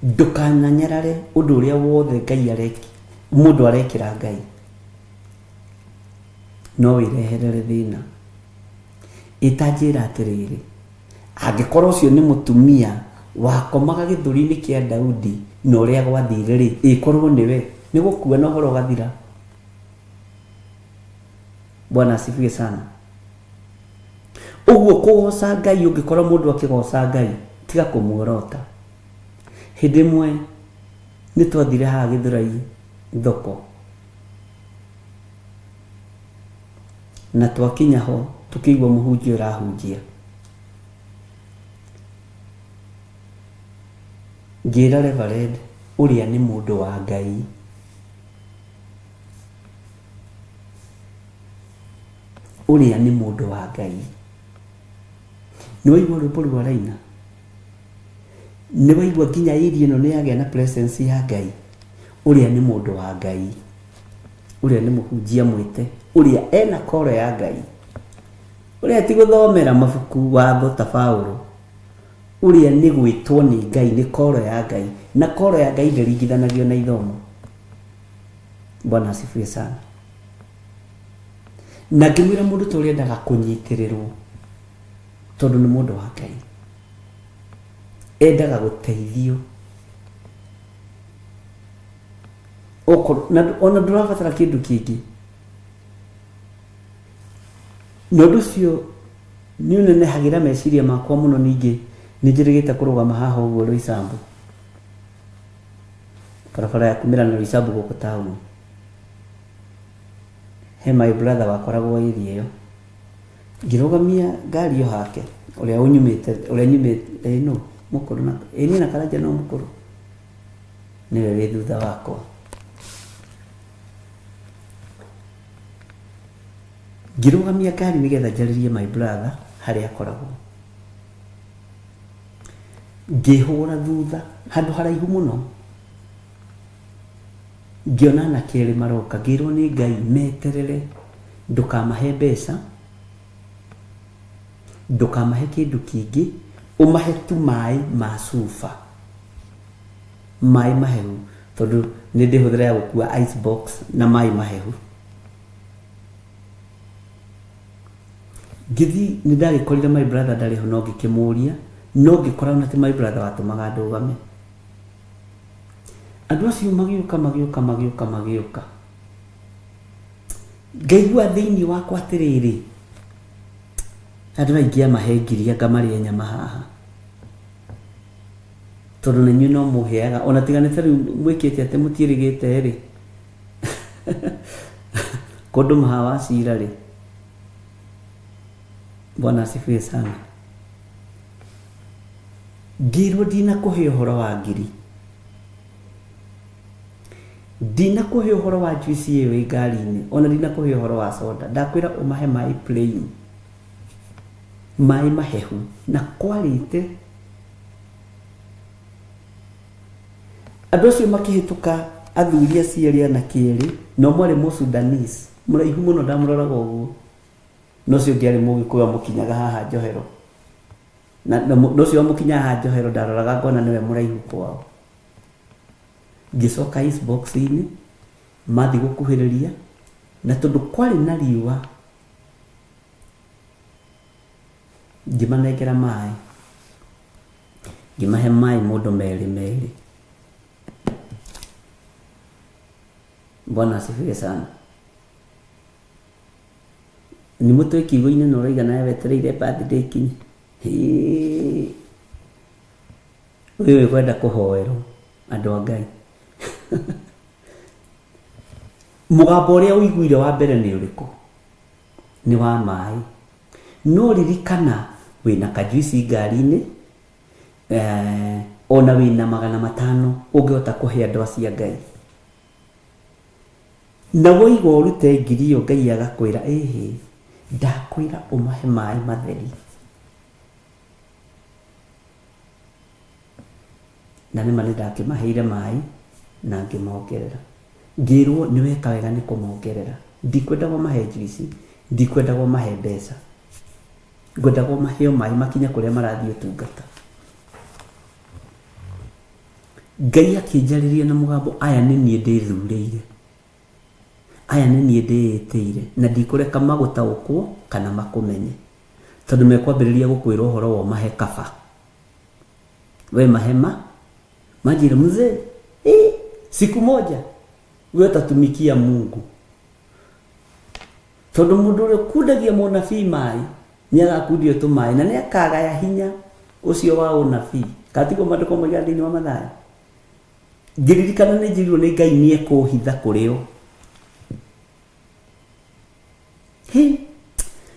ndũkananyarare ũndũ ũrĩa wothe Ngai mũndũ arekĩra Ngai, no wĩreherere thĩna. Itanjĩra atĩrĩrĩ, angĩkorwo ũcio nĩ mũtumia wakomaga gĩthũri-inĩ kĩa Daudi na ũrĩa gwathire-rĩ, ĩkorwo nĩwe, nĩ gũkua na ũhoro ũgathira. Bwana asifiwe sana. Uguo kugoca Ngai ungikora mundu akigoca Ngai tiga kumuorota. Hindi imwe ni twathire haha Githurai thoko na twakinya ho tukigwa muhunjia urahunjia. Ngira Reverend uria ni mundu wa Ngai. Uria ni mundu wa Ngai. Ni waigua rwimbo rwa Raina? Ni waigua nginya iri ino ni yagĩa na presence ya Ngai? Uria ni mundu wa Ngai. Uria ni muhunjia mwite. Uria ena koro ya Ngai. Uria ti guthomera mabuku watho ta Paulo. Uria ni gwitwo ni Ngai, ni koro ya Ngai. Na koro ya Ngai nderingithanagio na ithomo. Bwana asifiwe sana. Na ngimwira mundu to urendaga kunyitirirwo tondu ni mundu wa Ngai. Endaga guteithio. Ona ndurabatara kindu kingi. Nondu cio ni unenehagira meciria makwa muno ningi ninjirigite kurugama haha uguo Roysambu. Barabara ya kumira na Roysambu guku town. He my brother wakoragwo iri iyo. Ngirugamia ngari yo hake uria nyumite no mukuru na ni na karaja no mukuru niwe wi thutha wakwa. Ngirugamia ngari nigetha njaririe my brother haria akoragwo. Ngihura thutha handu haraihu muno. Ngiona na kiri maroka ngirwo ni Ngai meterere ndukamahe mbeca, ndukamahe kindu kingi, umahe tu mai ma cuba, mai mahehu tondu ni ndihuthira ya gukua ice box na mai mahehu. Ngithi ni ndagikorire my brother ndari ho no ngikimuria no ngikora na ti my brother watumaga ndugame. Andu acio magiuka ngaigua thiini wakwa atiriri andu aingi amahengiria ngamaria nyama haha tondu nenyu no muheaga ona tiganite riu mwikite ati mutirigite ri kondu mahawa cira ri. Bwana asifiwe sana. Ngirwo ndina kuhe uhoro wa ngiri, ndina kuhe uhoro wa juice iyo ngari-ini, ona ndina kuhe uhoro wa soda. Ndakwira umahe mai plain, mai mahehu na kwarite. Andu acio makihituka athuri aciari na kieri no mwari mu Sudanese muraihu muno ndamuroraga uguo no cio ngiari mugikuya mukinyaga haha Njohero na no cio mukinya haha Njohero ndaroraga ngona niwe muraihu kwao. Ngicoka ice box ini mathi gukuhiriria na tondu kwari na riua ngimanengera mai, ngimahe mai mundu meri. Bwana asifiwe sana. Ni mutu ikigo-ini no raiga nawe wetereire birthday kinyi. Wewe kwenda kuhoerwo andu a Ngai. Mugambo uria uiguire wa mbere ni uriku? Ni wa mai. No ririkana wina kajuici ngari-ini ona wina 500 ungihota kuhe andu acia Ngai. Na woigwa urute ngiri iyo Ngai agakwira ndakwira umahe mai matheri. Na nima ndakimaheire mai na ngimongerera. Ngirwo ni weka wega ni kumongerera. Ndikwenda mahe juice, ndikwenda mahe mbeca. Ngwenda mahe mai makinya kuria marathie utungata. Ngai akinjariria na mugambo aya ni nie ndithurire. Aya ni nie ndiyitire na ndikureka magutaukwo kana makumenye. Tondu mekwambiriria gukwira uhoro wa mahe kaba. We mahema majira mzee siku moja wewe utatumikia Mungu. Tondu mundu ule kudagia munabii mai Niagakundio tumaĩ na nĩakagaya hinya ucio wa ũnabii. Katigo maandĩko moiga thĩinĩ wa Mathayo. Ngĩririkana nĩ njĩrirwo nĩ Ngai nĩekũhitha kũrĩ o.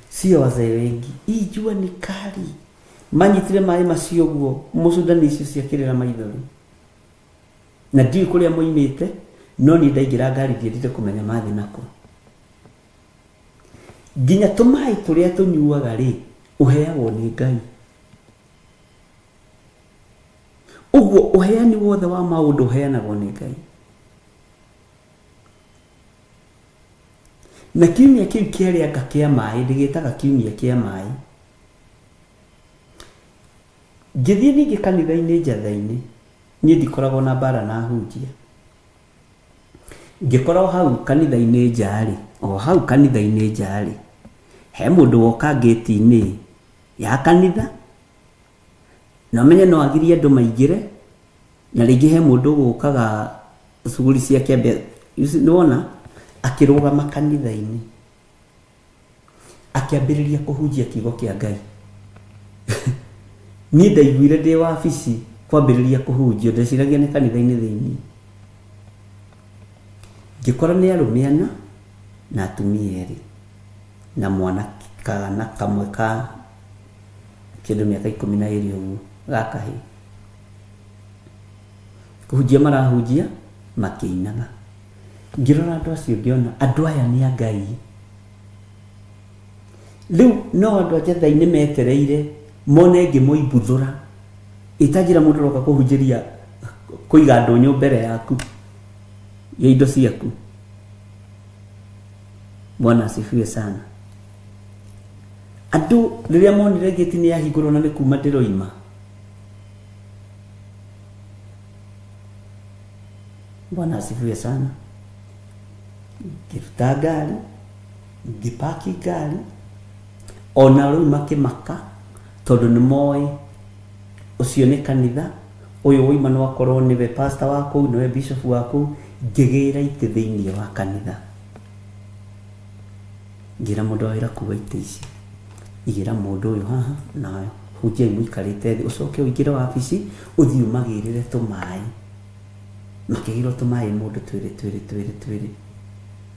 Sio wazee wengi. Hii jua ni kali. Manyitire maĩ macio guo mũcundani icio ciakĩrĩra maithori. Na ndiũ kũrĩa moimĩte, no nĩ ndaingĩra ngari ndiendire kũmenya mathi nako. Nginya tũmaĩ tũrĩa tũnyuaga rĩ, ũheagwo nĩ Ngai. Ũguo ũheani wothe wa maũndũ ũheanagwo nĩ Ngai. Na kiumia kĩu kĩarĩanga kĩa maĩ, ndĩgĩtaga kiumia kĩa maĩ. Ngĩthiĩ ningĩ kanitha-inĩ njatha-inĩ, niĩ ndikoragwo na mbara na hunjia. Ngĩkorwo hau kanitha-inĩ nja-rĩ, o hau kanitha-inĩ nja-rĩ, he mũndũ woka ngĩti-inĩ ya kanitha, na ũmenye no agirie andũ maingĩre, na rĩngĩ he mũndũ gũkaga shughuli cia kĩambe, nĩwona akĩrũgama kanitha-inĩ akĩambĩrĩria kũhunjia kiugo kĩa Ngai. Niĩ ndaiguire ndĩ wabici kwambĩrĩria kũhunjio, ndeciragia nĩ kanitha-inĩ thĩinĩ. Ngĩkora nĩ arũme ana na atumia erĩ na mwana kana kamwe ka kĩndũ mĩaka 12 ũguo gakahĩ. Kũhunjia marahunjia makĩinaga. Ngĩrora andũ acio ngĩona andũ aya nĩ a Ngai. Rĩu no andũ a njatha-inĩ metereire mone ngĩmoimbuthũra. Itanjĩra mũndũ roka kũhunjĩria kũiga ndũnyũ mbere yaku ya indo ciaku. Bwana asifiwe sana. Andũ rĩrĩa monire gĩti nĩ yahingũrwo na nĩ kuma ndĩroima, Bwana asifiwe sana. Ngĩruta ngari, ngĩpaki ngari, ona rĩu makĩmaka tondũ nĩ moĩ ũcio nĩ kanitha, ũyũ woima no akorwo nĩwe pastor wa kũu, nĩwe bishop wa kũu. Ngĩgĩra itĩ thĩinĩ wa kanitha. Ngĩra mũndũ wa wĩra kuua itĩ ici, igĩra mũndũ ũyũ haha na hunjia mũikarĩte thĩ, ũcoke ũingĩre wabici ũthiĩ ũmagĩrĩre tũmaĩ. Makĩgĩrwo tũmaĩ mũndũ twĩrĩ.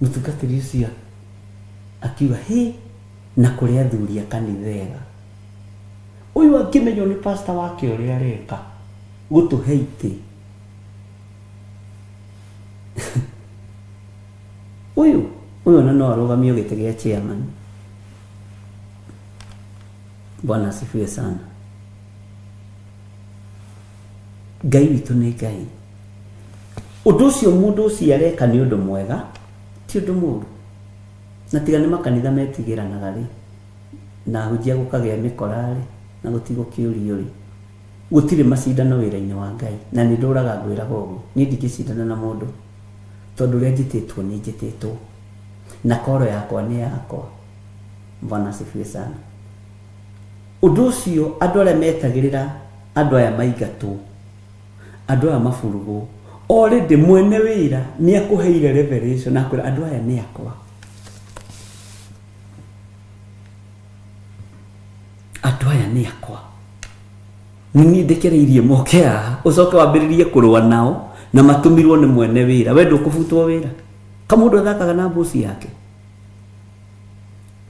Mũtungatĩri ũcio akiuga hĩ, na kũrĩ athuri a kanitha. Ũyũ akĩmenywo nĩ pastor wake ũrĩa areka gũtũhe itĩ. Ũyũ na no arũgamio gĩtĩ gĩa chairman. Bwana asifiwe sana. Ngai witũ nĩ Ngai. Ũndũ ũcio mũndũ ũcio areka nĩ ũndũ mwega, ti ũndũ mũũru. Na tiga nĩ makanitha metigĩranaga rĩ, na hunjia gũkagĩa mĩkora rĩ, na gũtigwo kĩũrio rĩ, gũtirĩ macindano wĩra-inĩ wa Ngai. Na nĩ ndũraga ngwĩraga ũguo, niĩ ndingĩcindana na mũndũ, tondũ ũrĩa njĩtĩtwo nĩ njĩtĩtwo na koro yakwa nĩ yakwa. Bwana asifiwe sana. Ũndũ ũcio andũ arĩa metagĩrĩra andũ aya maingatwo, andũ aya maburugwo, already mwene wĩra nĩ akũheire revelation na kwĩra andũ aya nĩ akwa. Andũ aya nĩ akwa. Nĩ ndekereirie moke haha ũcoke wambĩrĩrie kũrũa nao na matũmirwo nĩ mwene wĩra. We ndũkũbutwo wĩra. Kamũndũ athakaga na bosi yake.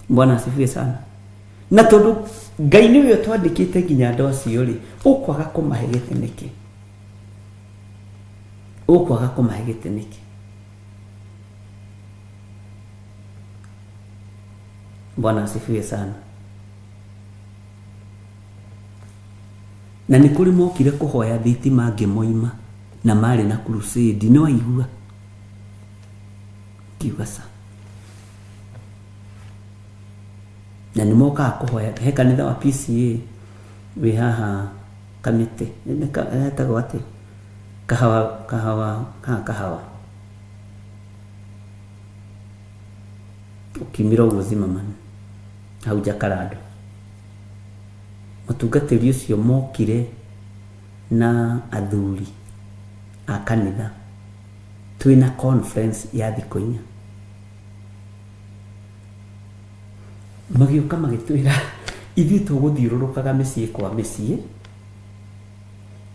Bwana asifiwe sana. Na tondũ Ngai nĩwe twandĩkĩte nginya andũ acio rĩ, ũkwaga kũmahe gĩtĩ nĩkĩ? Ũkwaga kũmahe gĩtĩ nĩkĩ? Bwana asifiwe sana. Na nĩ kũrĩ mokire kũhoya thitima ngĩmoima na marĩ na crusade, nĩ waigua? Kiuga sa. Na nĩ mokaga kũhoya he kanitha wa PCA wĩ haha Kamĩtĩ, hetagwo atĩ kahawa ũkiumĩra ũguo Zimmerman hau Jakaranda. Mũtungatĩri ũcio mokire na athuri a kanitha twĩna conference ya thikũ 4. Magĩũka magĩtwĩra ithuĩ tũgũthiũrũrũkaga mĩciĩ kwa mĩciĩ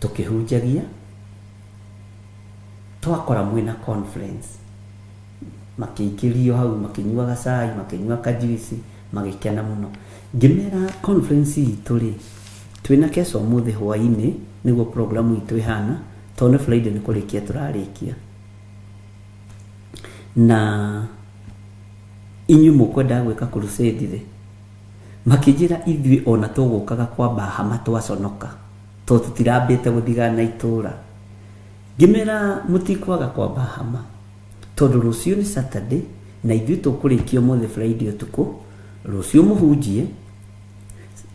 tũkĩhunjagia, twakora mwĩna conference makĩingĩrio hau makĩnyuaga cai makĩnyua kajuici magĩkena mũno. Ngĩmera conference itũ rĩ, twĩna kesho mũthĩ hwainĩ nĩguo program itũ ihana, tondũ Friday nĩ kũrĩkia tũrarĩkia, na inyuĩ mũkwenda gwĩka crusade rĩ, makĩnjĩra ithuĩ ona tũgũkaga kwa Bahama twaconoka tondũ tũtirambĩte gũthigana itũra. Ngĩmera mũtikwaga kwa Bahama tondũ rũciũ nĩ Saturday na ithuĩ tũkũrĩkia mũthĩ Friday ũtukũ, rũciũ mũhunjie,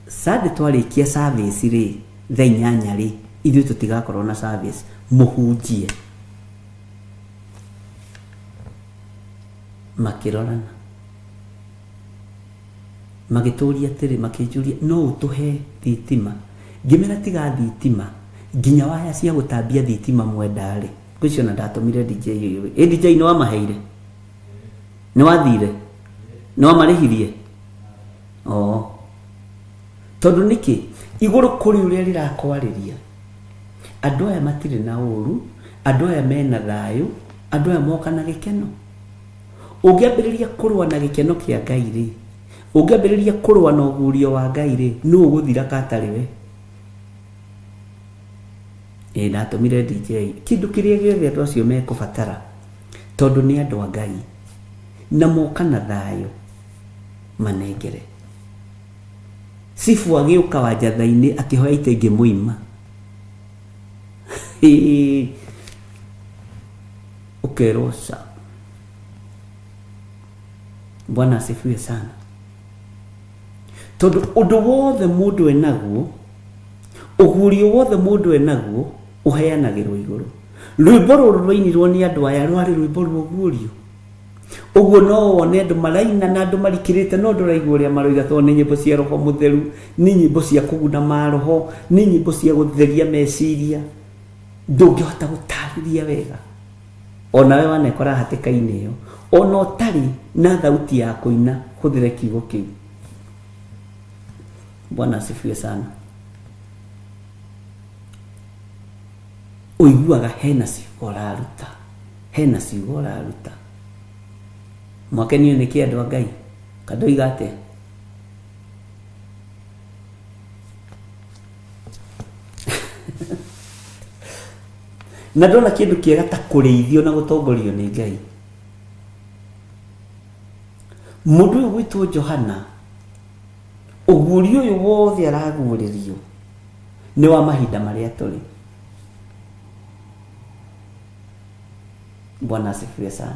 Sunday twarĩkia service rĩ thaa 8 rĩ ithuĩ tũtigakorwo na service, mũhunjie. Makĩrorana magĩtũria atĩrĩ, makĩnjũria no ũtũhe thitima. Ngĩmera tiga thitima, nginya waya cia gũtambia thitima mwendarĩ. Ngũcio na ndatũmire DJ ũyũ. DJ nĩ wamaheire? Nĩ wathire? Nĩ wamarĩhirie? Tondũ nĩkĩ igũrũ kũrĩ ũrĩa rĩrakwarĩria, andũ aya matirĩ na ũru, andũ aya mena thayũ, andũ aya moka na gĩkeno. Ũngĩambĩrĩria kũrũa na gĩkeno kĩa Ngai rĩ, ũngĩambĩrĩria kũrũa na ũgurio wa Ngai rĩ, nũ ũgũthira katarĩ we? Ndatũmire DJ kĩndũ kĩrĩa gĩothe andũ acio mekũbatara, tondũ nĩ andũ a Ngai na moka na thayũ manengere. Sifu agĩũka Wanjatha-inĩ akĩhoya ite ngĩmũima. Ũkerwo ca. Bwana asifiwe sana. Tondũ ũndũ wothe mũndũ enaguo, ũgurio wothe mũndũ enaguo ũheanagĩrwo igũrũ. Rwĩmbo rũrũ rwainirwo nĩ andũ aya rwarĩ rwĩmbo rwa ũgurio. Ũguo no wone andũ maraina na andũ marikĩrĩte, no ndũraigua ũrĩa maroiga tondũ nĩ nyĩmbo cia Roho Mũtheru, nĩ nyĩmbo cia kũguna maroho, nĩ nyĩmbo cia gũtheria meciria. Ndũngĩhota gũtarĩria wega. Ona we wanekora hatĩka-inĩ ĩyo, ona ũtarĩ na thauti ya kũina, hũthĩre kiugo kĩu. Bwana asifiwe sana. Ũiguaga hena ciugo ũraruta, hena ciugo ũraruta. Mwakenio nĩ kĩ andũ a Ngai? Kandoiga atĩa? Na ndona kĩndũ kĩega ta kũrĩithio na gũtongorio nĩ Ngai. Mũndũ ũyũ gwĩtwo Johana, ũguũrio ũyũ wothe araguũrĩrio nĩ wa mahinda marĩa tũrĩ. Bwana asifiwe sana.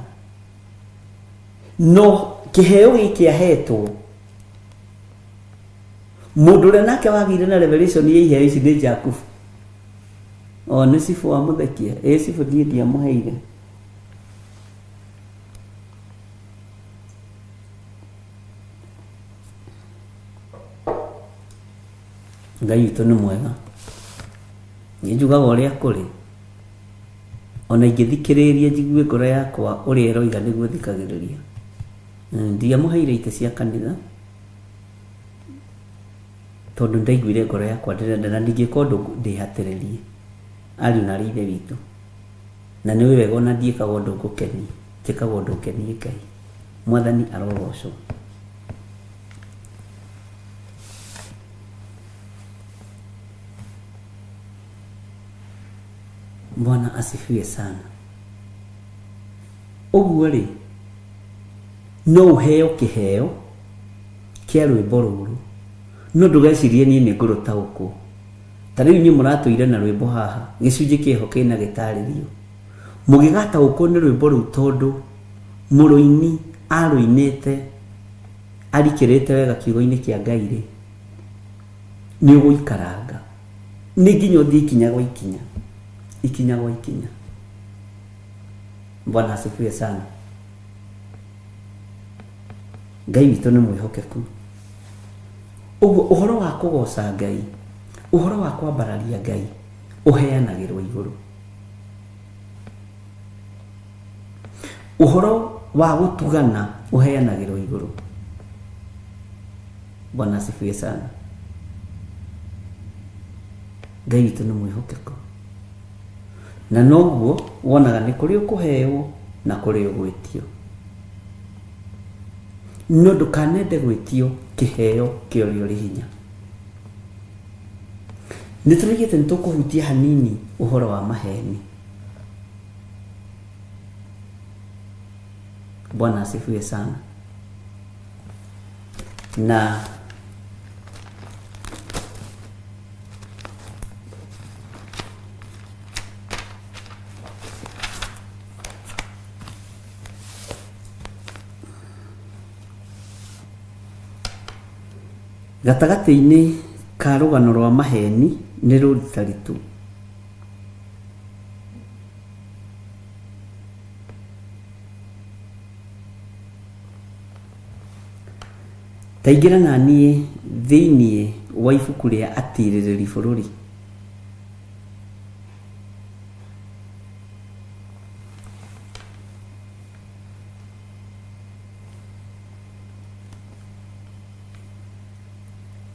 No kĩheo gĩkĩ ahetwo mũndũ ũrĩa nake wagĩire na revelation ya iheo ici nĩ Jakubu. Nĩ Sifu wa mũthekia. Sifu ndiye ndiamũheire. Ngai witũ nĩ mwega. Nĩ njugaga ũrĩa kũrĩ. Ona ingĩthikĩrĩria njigue ngoro yakwa ũrĩa ĩroiga nĩguo thikagĩrĩria. Ndiamũheire ite cia kanitha tondũ ndaiguire ngoro yakwa ndĩrenda na ndingĩka ũndũ ndĩhatĩrĩrie ariũ na ithe witũ, na nĩ wega ona ndiĩkaga ũndũ ngũkenia, njĩkaga ũndũ ngũkenie Ngai. Mwathani arogocwo. Bwana asifiwe sana. Ũguo rĩ, no ũheo kĩheo kĩa rwĩmbo rũrũ, no ndũgecirie niĩ nĩ ngũrũtaũkwo. Ta rĩu inyuĩ mũratũire na rwĩmbo haha, gĩcunjĩ kĩho kĩna gĩtarĩrio. Mũgĩgataũkwo nĩ rwĩmbo rũu tondũ mũrũini arũinĩte arikĩrĩte wega kiugo-inĩ kĩa Ngai rĩ, nĩ ũgũikaranga. Nĩ nginya ũthiĩ ikinya gwa ikinya, ikinya gwa ikinya. Bwana asifiwe sana. Ngai witũ nĩ mwĩhokeku. Ũguo ũhoro wa kũgoca Ngai, ũhoro wa kwambararia Ngai ũheanagĩrwo igũrũ. Ũhoro wa gũtugana ũheanagĩrwo igũrũ. Bwana asifiwe sana. Ngai witũ nĩ mwĩhokeku, na noguo wonaga nĩ kũrĩ ũkũheo na kũrĩ ũgwĩtio. No ndũkanende gwĩtio kĩheo kĩa ũrĩa ũrĩ hinya. Nĩ tũrĩgĩte nĩ tũkũhutia hanini ũhoro wa maheni. Bwana asifiwe sana. Na gatagatĩ-inĩ ka rũgano rwa maheni nĩ rũrita ritũ. Taingĩra na niĩ thĩinĩ wa ibuku rĩa Atirĩrĩri bũrũri.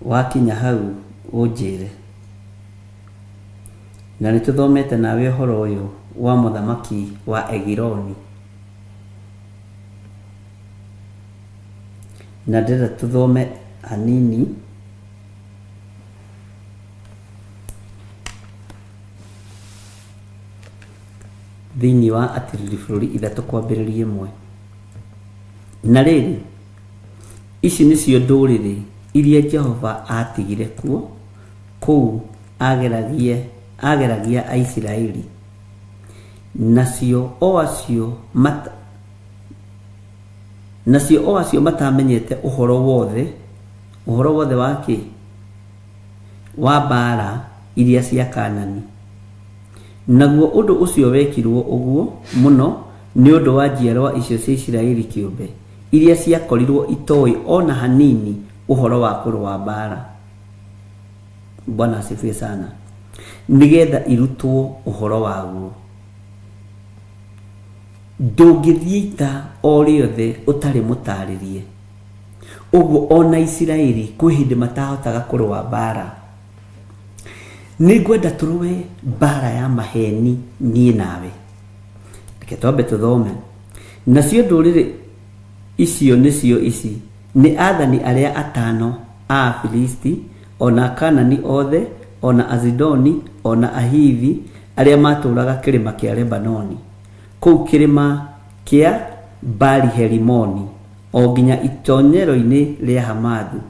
Wakinya hau ũnjĩre. Na nĩ tũthomete nawe ũhoro ũyũ wa mũthamaki wa Egiloni. Na ndĩrenda tũthome hanini thĩinĩ wa Atirĩrĩri bũrũri 3:1. Na rĩrĩ, ici nĩcio ndũrĩrĩ iria Jehova atigire kuo kũu ageragia Aisiraeli, nacio o acio matamenyete ũhoro wothe wake wa mbara iria cia Kaanani. Naguo ũndũ ũcio wekirwo ũguo mũno nĩ ũndũ wa njiarwa icio cia Isiraeli kĩũmbe iria ciakorirwo itoĩ ona hanini ũhoro wa kũrũa mbara. Bwana asifiwe sana. Nigetha irutwo ũhoro waguo. Ndũngĩthiĩ ita o rĩothe ũtarĩ mũtarĩrie. Ũguo ona Isiraeli kwĩ hĩndĩ matahotaga kũrũa mbara. Nĩngwenda tũrũe mbara ya maheni niĩ nawe. Reke twambe tũthome. Nacio ndũrĩrĩ icio nĩcio ici nĩ athani arĩa atano a Afilisti, ona Kaanani othe, ona Azidoni, ona Ahivi arĩa matũũraga kĩrĩma kĩa Lebanoni, kũu kĩrĩma kĩa Bali-Herimoni o nginya itonyero-inĩ rĩa Hamathu.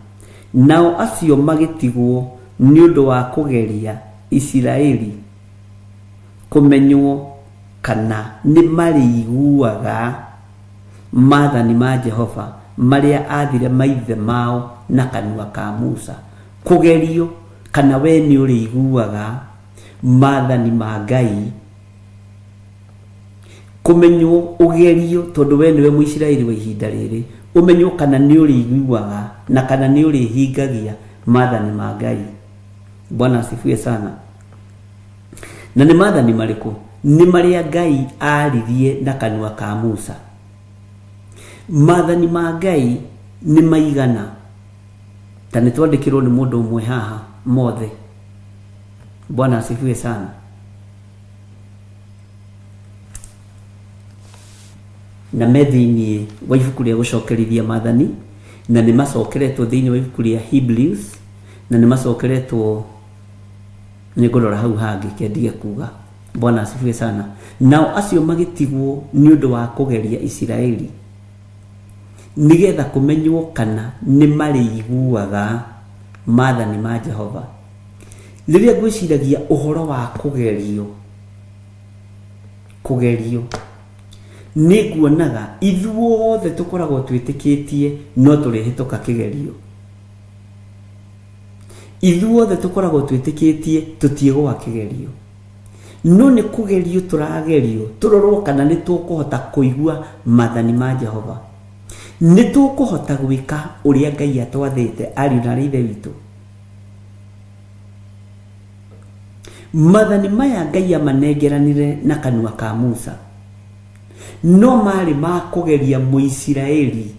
Nao acio magĩtigwo nĩ ũndũ wa kũgeria Isiraeli kũmenywo kana nĩ marĩiguaga maathani ma Jehova marĩa athire maithe mao na kanua ka Musa. Kũgerio kana we nĩ ũrĩiguaga maathani ma Ngai. Kũmenywo ũgerio tondũ we nĩwe Mũisiraeli wa ihinda rĩrĩ, ũmenywo kana nĩ ũrĩiguaga na kana nĩ ũrĩhingagia maathani ma Ngai. Bwana asifiwe sana. Na nĩ maathani marĩkũ? Nĩ marĩa Ngai aririe na kanua ka Musa. Maathani ma Ngai nĩ maigana. Ta nĩ twandĩkĩrwo nĩ mũndũ ũmwe haha mothe. Bwana asifiwe sana. Na thĩinĩ wa ibuku rĩa gũcokerithia maathani, na nĩ macokeretwo thĩinĩ wa ibuku rĩa Hebrews, na nĩ macokeretwo nĩ ngũrora hau hangĩ kendige kuga. Bwana asifiwe sana. Nao acio magĩtigwo nĩ ũndũ wa kũgeria Isiraeli, nigetha kũmenywo kana nĩ marĩiguaga maathani ma Jehova. Rĩrĩa ngwĩciragia ũhoro wa kũgerio nĩ nguonaga ithuothe tũkoragwo twĩtĩkĩtie no tũrĩhĩtũka kĩgerio. Ithuothe tũkoragwo twĩtĩkĩtie tũtiĩgwa kĩgerio. No nĩ kũgerio tũragerio tũrorwo kana nĩ tũkũhota kũigua maathani ma Jehova. Nĩ tũkũhota gwĩka ũrĩa Ngai atwathĩte ariũ na ithe witũ. Maathani maya Ngai amanengeranire na kanua ka Musa, no marĩ ma kũgeria Mũisiraeli.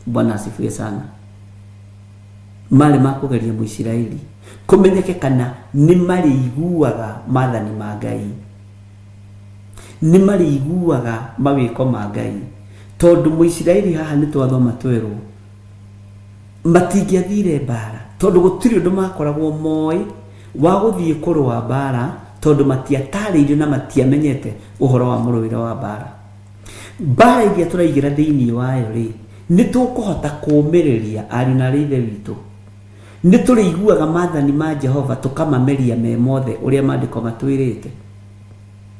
Bwana asifiwe sana. mari makugeria Muisiraeli kumenyeke kana ni mari iguaga mathani ma Ngai, ni mari iguaga mawiko ma Ngai. Tondu Muisiraeli haha ni twathoma twerwo matingiathire bara tondu gutiri undu makoragwo moi wa guthie kurwa bara tondu matiatarĩirio na matiamenyete uhoro wa mũrũĩre wa bara. Bara iria turaigira thiini wayo ri ni tukuhota kuumĩrĩria ari na rithe witũ, ni tũrĩiguaga mathani ma Jehova tukamameria me mothe uria maandiko matwirĩte.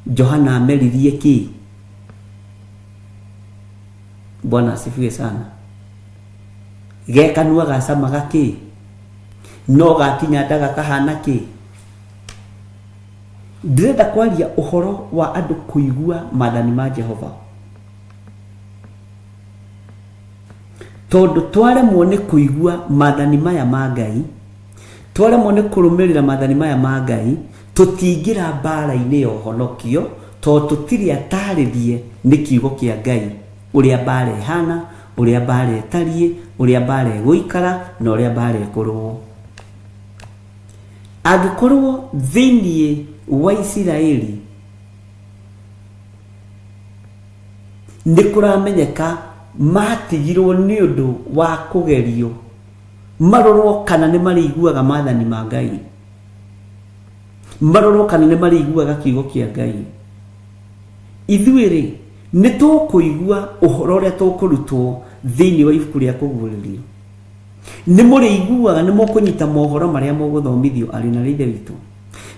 Johana ameririe ki? Bwana asifiwe sana. Gekanua gacamaga ki? No gakinya ndaga kahana ki? Ndirenda kwaria uhoro wa andu kuigua mathani ma Jehova, tondu twaremwo ni kuigua mathani maya ma Ngai, twaremwo ni kurumirira mathani maya ma Ngai, tutingira bara-ini ya uhonokio tondu tutiri ataririe ni kiugo kia Ngai uria bara ihana, uria bara itarie, uria bara guikara na uria bara ikurwo. Angikorwo thiini wa Isiraeli ni kuramenyeka matigirwo ni undu wa kugerio, marorwo kana ni mariguaga mathani ma Ngai, marorwo kana ni mariguaga kiugo kia Ngai, ithuĩ ni tukuigua uhoro uria tukurutwo thiini wa ibuku ria kuguririo. Ni muriguaga, ni mukunyita mohoro maria muguthomithio ari na rithe witu,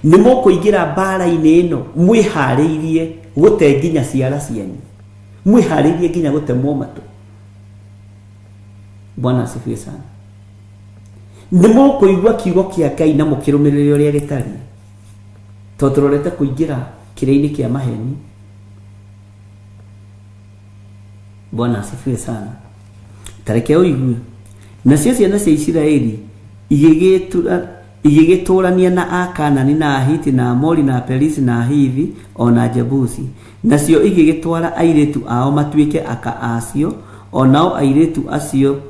ni mukuingira bara-ini ino mwihariirie gute nginya ciara cianyu, mwihariirie nginya gutemwo matu. Bwana asifiwe sana. Ni mukuigua kiugo kia Ngai na mukirumirire uria gitari, tondu turorete kuingira kire-ini kia maheni. Bwana asifiwe sana. Tareke uigue nacio ciana cia Isiraeli igĩgĩtũrania na Akanani na Ahiti na Amori na Perisi na Ahivi ona Jebusi, nacio igĩgĩtwara airĩtu ao matuĩke aka acio, onao airĩtu acio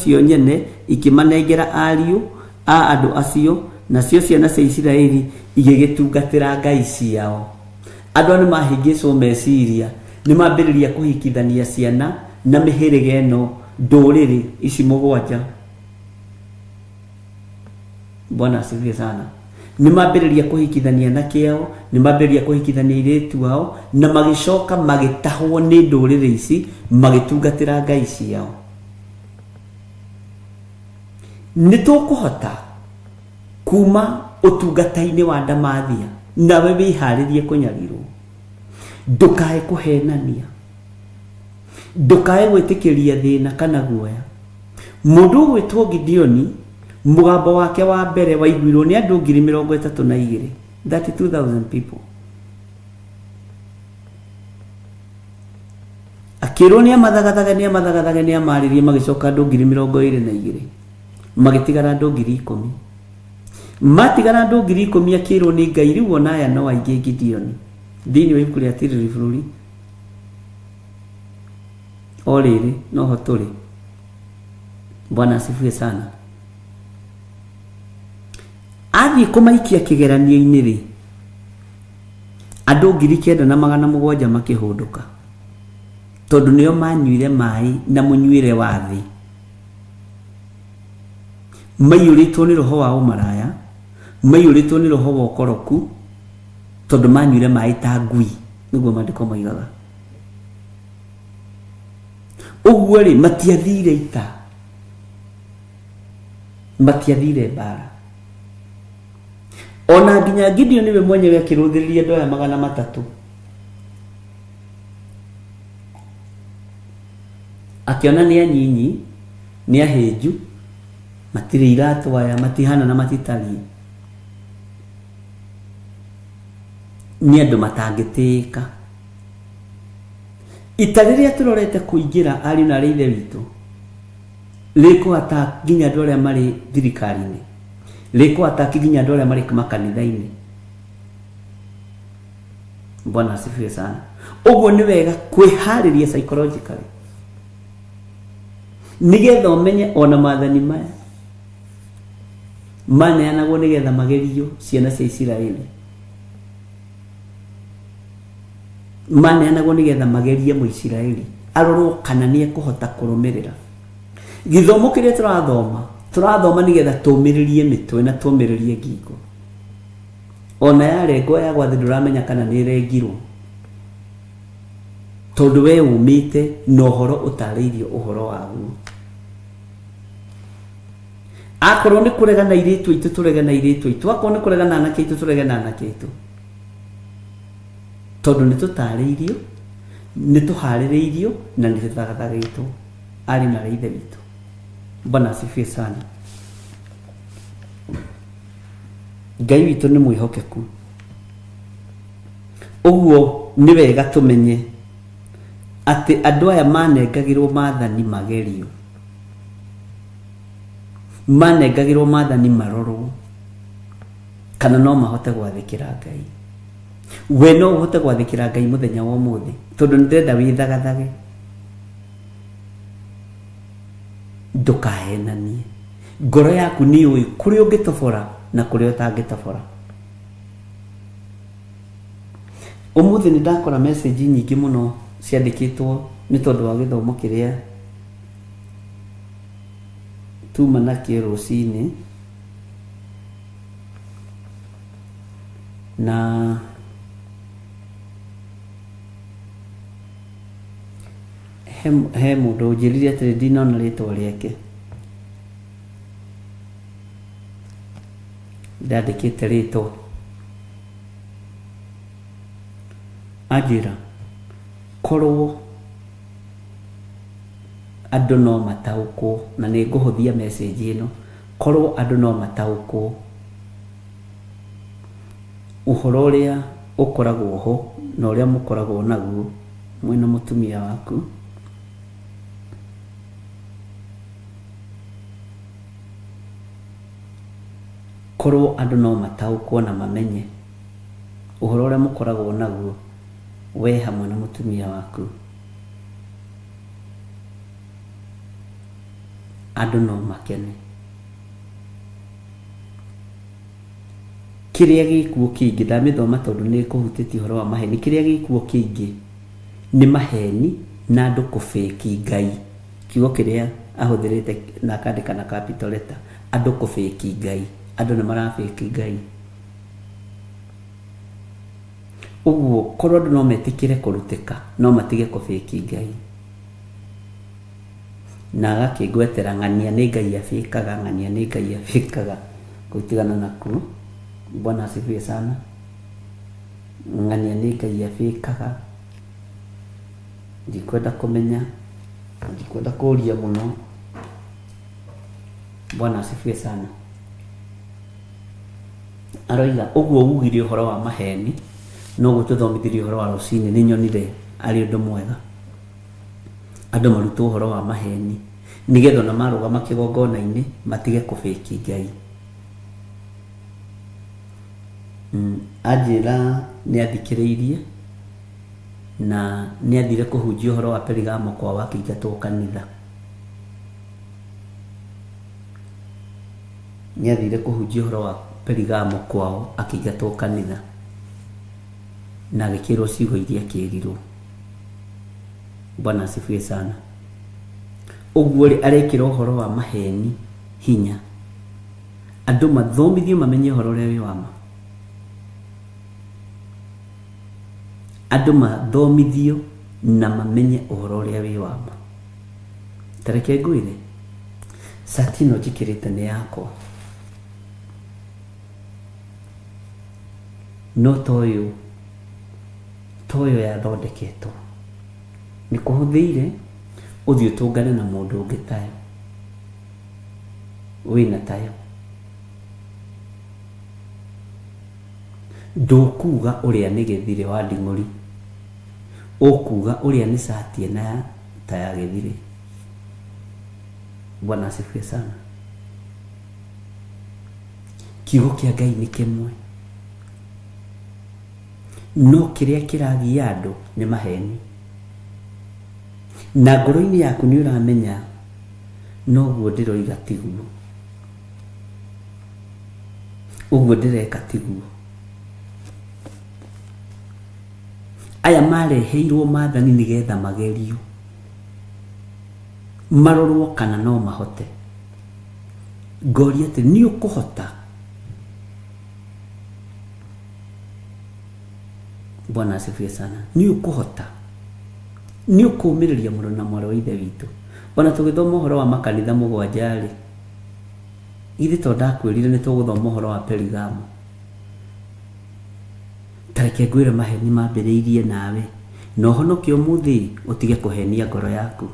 cio nyene ikimanengera ariũ a andũ acio, nacio ciana cia Isiraeli igĩgĩtungatĩra ngai ciao. Andũ nĩ mahĩngĩcwo meciria, nĩ mambĩrĩria kũhikithania ciana na mĩhĩrĩga ĩno ndũrĩrĩ ici mũgwanja. Bwana asifiwe sana. Ni mambĩrĩria kũhikithania na kĩao, ni mambĩrĩria kũhikithania airĩtu ao, na magĩcoka magĩtahwo nĩ ndũrĩrĩ ici magĩtungatĩra ngai ciao. Nĩ tũkũhota kuma ũtungata-inĩ wa ndamathia nawe wĩharĩrie kũnyagirwo. Ndukae kũhenania, ndukae gwĩtĩkĩria thĩna kana guoya. Mũndũ ũgwĩtwo Gideoni, mugambo wake wa mbere waiguirwo nĩ andũ 32,000, 32,000 people. Akĩrwo nĩ amathagathage nĩ amarĩrie, magĩcoka andũ 22,000, magĩtigara andũ 10,000. Matigara andũ 10,000 akĩrwo nĩ Ngai, rĩu ona aya no aingĩ Gideoni thĩinĩ wa ibuku rĩa Tiriri bũrũri. O rĩrĩ noho tũrĩ. Bwana asifiwe sana. Athiĩ kũmaikia kĩgeranio-inĩ rĩ, andũ 9,700 makĩhũndũka, tondũ nĩo manyuire maĩ na mũnyuĩre wa thĩ. Maiyũrĩtwo nĩ roho wa ũmaraya, maiyũrĩtwo nĩ roho wa ũkoroku, tondũ manyuire maĩ ta ngui, nĩguo maandĩko moigaga. Ũguo rĩ, matiathire ita, matiathire mbara. Ona nginya Gideoni we mwenyewe akĩrũthĩrĩria andũ aya 300, akiona nĩ anyinyi, nĩ ahĩnju, matirĩ iratũ aya, matihana na matitarie, nĩ andũ matangĩtĩĩka. Ita rĩrĩa tũrorete kũingĩra ariũ na arĩa ithe witũ rĩkũhata nginya andũ arĩa marĩ thirikari-inĩ, rĩkũhata nginya andũ arĩa marĩ makanitha-inĩ. Bwana asifiwe sana. Ũguo nĩ wega kwĩharĩria psychologically, nĩgetha ũmenye ona mathani maya maneanagwo nigetha magerio ciana cia Isiraeli, maneanagwo nigetha magerie Mũisiraeli arorwo kana nĩ ekũhota kũrũmĩrĩra. Gĩthomo kĩrĩa tũrathoma nigetha tũmĩrĩrie mĩtwe na tũmĩrĩrie ngingo. Ona yarengwo ya gwathi ndũramenya kana nĩ ĩrengirwo, tondũ we umĩte na ũhoro ũtarĩirio ũhoro waguo. Akorwo nĩ kũregana airĩtu aitũ tũregana airĩtu aitũ, akorwo nĩ kũregana anake aitũ tũregana anake aitũ, tondũ nĩ tũtarĩirio, nĩ tũharĩrĩirio na nĩ tũthagathagetwo arĩ na ithe witũ. Bwana asifiwe sana. Ngai witũ nĩ mwĩhokeku, ũguo nĩ wega tũmenye atĩ andũ aya manengagĩrwo maathani magerio, manengagĩrwo maathani marorwo kana no mahote gwathĩkĩra Ngai. We no ũhote gwathĩkĩra Ngai mũthenya wa ũmũthĩ, tondũ nĩ ndĩrenda wĩthagathage, ndũkahenanie. Ngoro yaku nĩ ũĩ kũrĩa ũngĩtobora na kũrĩa ũtangĩtobora. Ũmũthĩ nĩ ndakora message nyingĩ mũno ciandĩkĩtwo nĩ tondũ wa gĩthomo kĩrĩa tuma nakĩo rũcinĩ, na he mũndũ ũnjĩrire atĩ ndinona rĩtwa rĩake, ndandĩkĩte rĩtwa, anjĩra korwo andũ no mataũkwo, na nĩ ngũhũthia message ĩno, korwo andũ no mataũkwo ũhoro ũrĩa ũkoragwo ho na ũrĩa mũkoragwo naguo mwĩna mũtumia waku, korwo andũ no mataũkwo na mamenye ũhoro ũrĩa mũkoragwo naguo we hamwe na mũtumia waku, andũ no makene. Kĩrĩa gĩkuo kĩingĩ, ndamĩthoma tondũ nĩ kũhutĩtie ũhoro wa maheni, kĩrĩa gĩkuo kĩingĩ nĩ maheni na andũ kũbĩki Ngai. Kiugo kĩrĩa ahũthĩrĩte na akandĩka na capital letter, andũ kũbĩki Ngai, andũ nĩ marabĩki Ngai. Ũguo korwo andũ no metĩkĩre kũrutĩka, no matige kũbĩki Ngai. Na agakĩngwetera ng'ania nĩ Ngai abĩkaga, ng'ania nĩ Ngai abĩkaga, gũtigana nakuo. Bwana asifiwe sana. Ng'ania nĩ Ngai abĩkaga, ndikwenda kũmenya, ndikwenda kũũria mũno. Bwana asifiwe sana. Aroiga ũguo ugire ũhoro wa maheni, no gũtũthomithirie ũhoro wa rũcinĩ nĩ nyonire arĩ ũndũ mwega. Andũ marutwo ũhoro wa maheni nigetha na marũgama kĩgongona-inĩ matige kũbĩki Ngai. Anjĩra nĩ athikĩrĩirie na nĩ athire kũhunjia ũhoro wa Perigamo kwao akĩingatwo kanitha. Nĩ athire kũhunjia ũhoro wa Perigamo kwao akĩingatwo kanitha na agĩkĩrwo ciugo iria akĩĩrirwo. Bwana asifiwe sana. Ũguo arekĩra ũhoro wa maheni hinya, andũ mathomithio mamenye ũhoro ũrĩa wĩ wa ma, andũ mathomithio na mamenye ũhoro ũrĩa wĩ wa ma. Tareke ngwĩre Satino njĩkĩrĩte nĩ yakwa, no toyo yathondeketwo. Nĩ kũhũthĩire ũthiĩ ũtũngane na mũndũ ũngĩ tayo, wĩna tayo, ndũkuga ũrĩa nĩ gĩthirĩ wa nding'ũri, ũkuga ũrĩa nĩ cati ĩna ta ya gĩthirĩ. Bwana asifiwe sana. Kiugo kĩa Ngai nĩ kĩmwe, no kĩrĩa kĩragia andũ nĩ maheni. Na ngoro-inĩ yaku nĩ ũramenya noguo ndĩroiga tiguo. Uguo ndireka tiguo. Aya mareheirwo maathani nigetha magerio, marorwo kana no mahote. Ngoria ati ni ukuhota. Bwana asifiwe sana. Ni ukuhota, ni ukumiriria muno na mwaro ithe witu. Ona tugithoma uhoro wa makanitha mugwanja ri, ithe to ndakwirire ni tuguthoma uhoro wa Perigamo. Tareke ngwire maheni mambiriirie nawe, no honoke umuthi utige kuhenia ngoro yaku,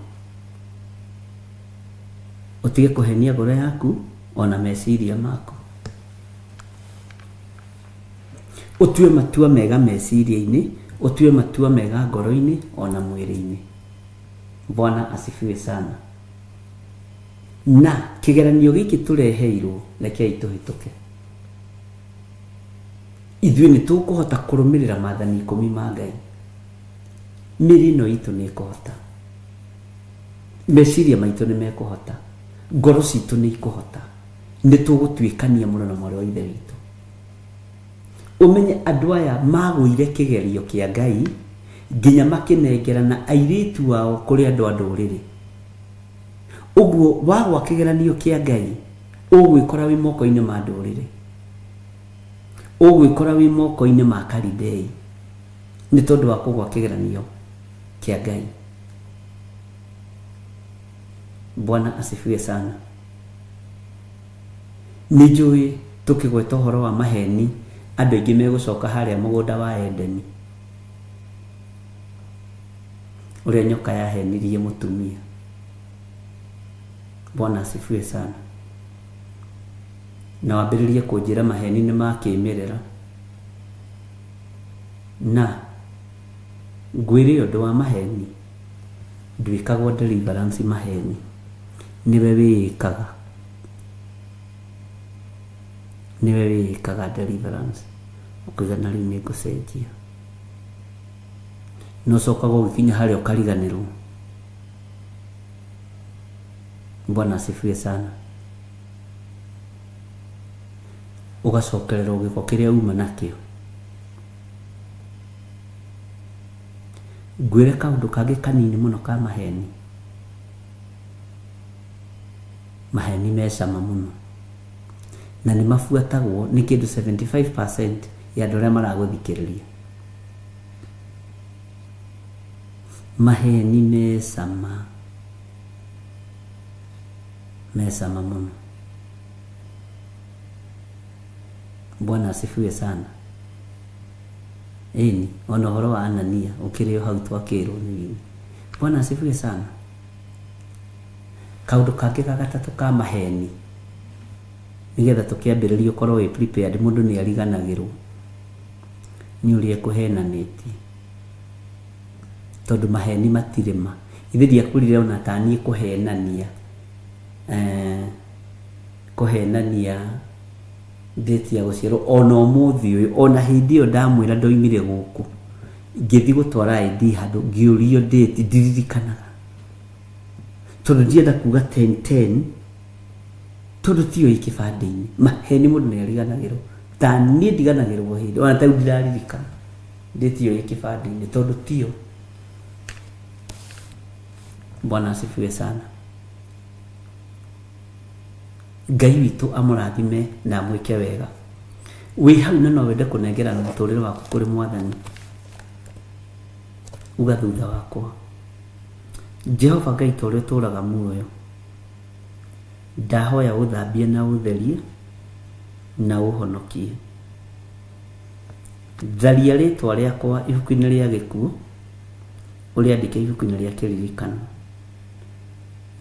utige kuhenia ngoro yaku ona meciria maku. Utue matua mega meciria-ini, utue matua mega ngoro-ini ona mwiri-ini. Bwana asifiwe sana. Na kigeranio giki tureheirwo rekei tuhituke. Ithuĩ nĩ tũkũhota kũrũmĩrĩra maathani 10 ma Ngai. Mĩrĩ ĩno itũ nĩ ĩkũhota, meciria maitũ nĩ mekũhota, ngoro citũ nĩ ikũhota. Nĩ tũgũtuĩkania mũno na mwarĩ wa ithe witũ. Ũmenye andũ aya magũire kĩgerio kĩa Ngai nginya makĩnengerana airĩtu wao kũrĩ andũ a ndũrĩrĩ. Ũguo wagwa kĩgeranio kĩa Ngai ũgwĩkora wĩ moko-inĩ ma ndũrĩrĩ, ũgwĩkora wĩ moko-inĩ ma Kalidei nĩ tondũ wa kũgwa kĩgeranio kĩa Ngai. Bwana asifiwe sana. Nĩ njũĩ tũkĩgweta ũhoro wa maheni andũ aingĩ megũcoka harĩa mũgũnda wa Edeni, ũrĩa nyoka yahenirie mũtumia. Bwana asifiwe sana. Na wambĩrĩrie kũnjĩra maheni nĩ makĩmerera, na ngwĩre ũndũ wa maheni ndwĩkagwo deliverance maheni, niwe wĩĩkaga, niwe wĩĩkaga deliverance. Ũkĩgana rĩu nĩ ngũcenjia, no cokaga ũgĩkinya harĩa ũkariganĩrwo. Bwana asifiwe sana. Ugacokerera gĩko kĩrĩa uma nakĩo. Ngwĩre kaũndũ kangĩ kanini mũno ka maheni. Maheni me cama mũno na nĩ mabuatagwo nĩ kĩndũ 75% ya andũ arĩa maragũthikĩrĩria. Maheni me cama, me cama mũno. Bwana asifiwe sana. Eni ona ũhoro wa Anania ũkĩrĩ hau twakĩrwo nĩ wini. Bwana asifiwe sana. Kaũndũ kangĩ ka gatatũ ka maheni, nigetha tũkĩambĩrĩria ũkorwo wĩ prepared, mũndũ nĩ ariganagĩrwo nĩ ũrĩa kũhenanĩtie, tondũ maheni matirĩ ma. Ithe ndiakwĩrire ona ta niĩ kũhenania, kũhenania ndĩti ya gũciarwo ona ũmũthĩ ũyũ, ona hĩndĩ ĩyo ndamwĩra ndoimire gũkũ ngĩthiĩ gũtwara ID handũ ngĩũrio ndĩti ndiririkanaga, tondũ ndienda kuga 10-10 tondũ tiyo ikĩbandĩ-inĩ. Maheni mũndũ nĩ ariganagĩrwo, ta niĩ ndiganagĩrwo hĩndĩ ona ta ndiraririkana ndĩti yo ikĩbandĩ-inĩ tondũ tiyo. Bwana asifiwe sana. Ngai witũ amũrathime na amwĩke wega. Wĩ hau na no wende kũnengerana mũtũrĩre waku kũrĩ Mwathani, uga thutha wakwa: Jehova Ngai ta ũrĩa ũtũũraga muoyo, ndahoya ũthambie na ũtherie na ũhonokie. Tharia rĩtwa rĩakwa ibuku-inĩ rĩa gĩkuũ, ũrĩandĩke ibuku-inĩ rĩa kĩririkano.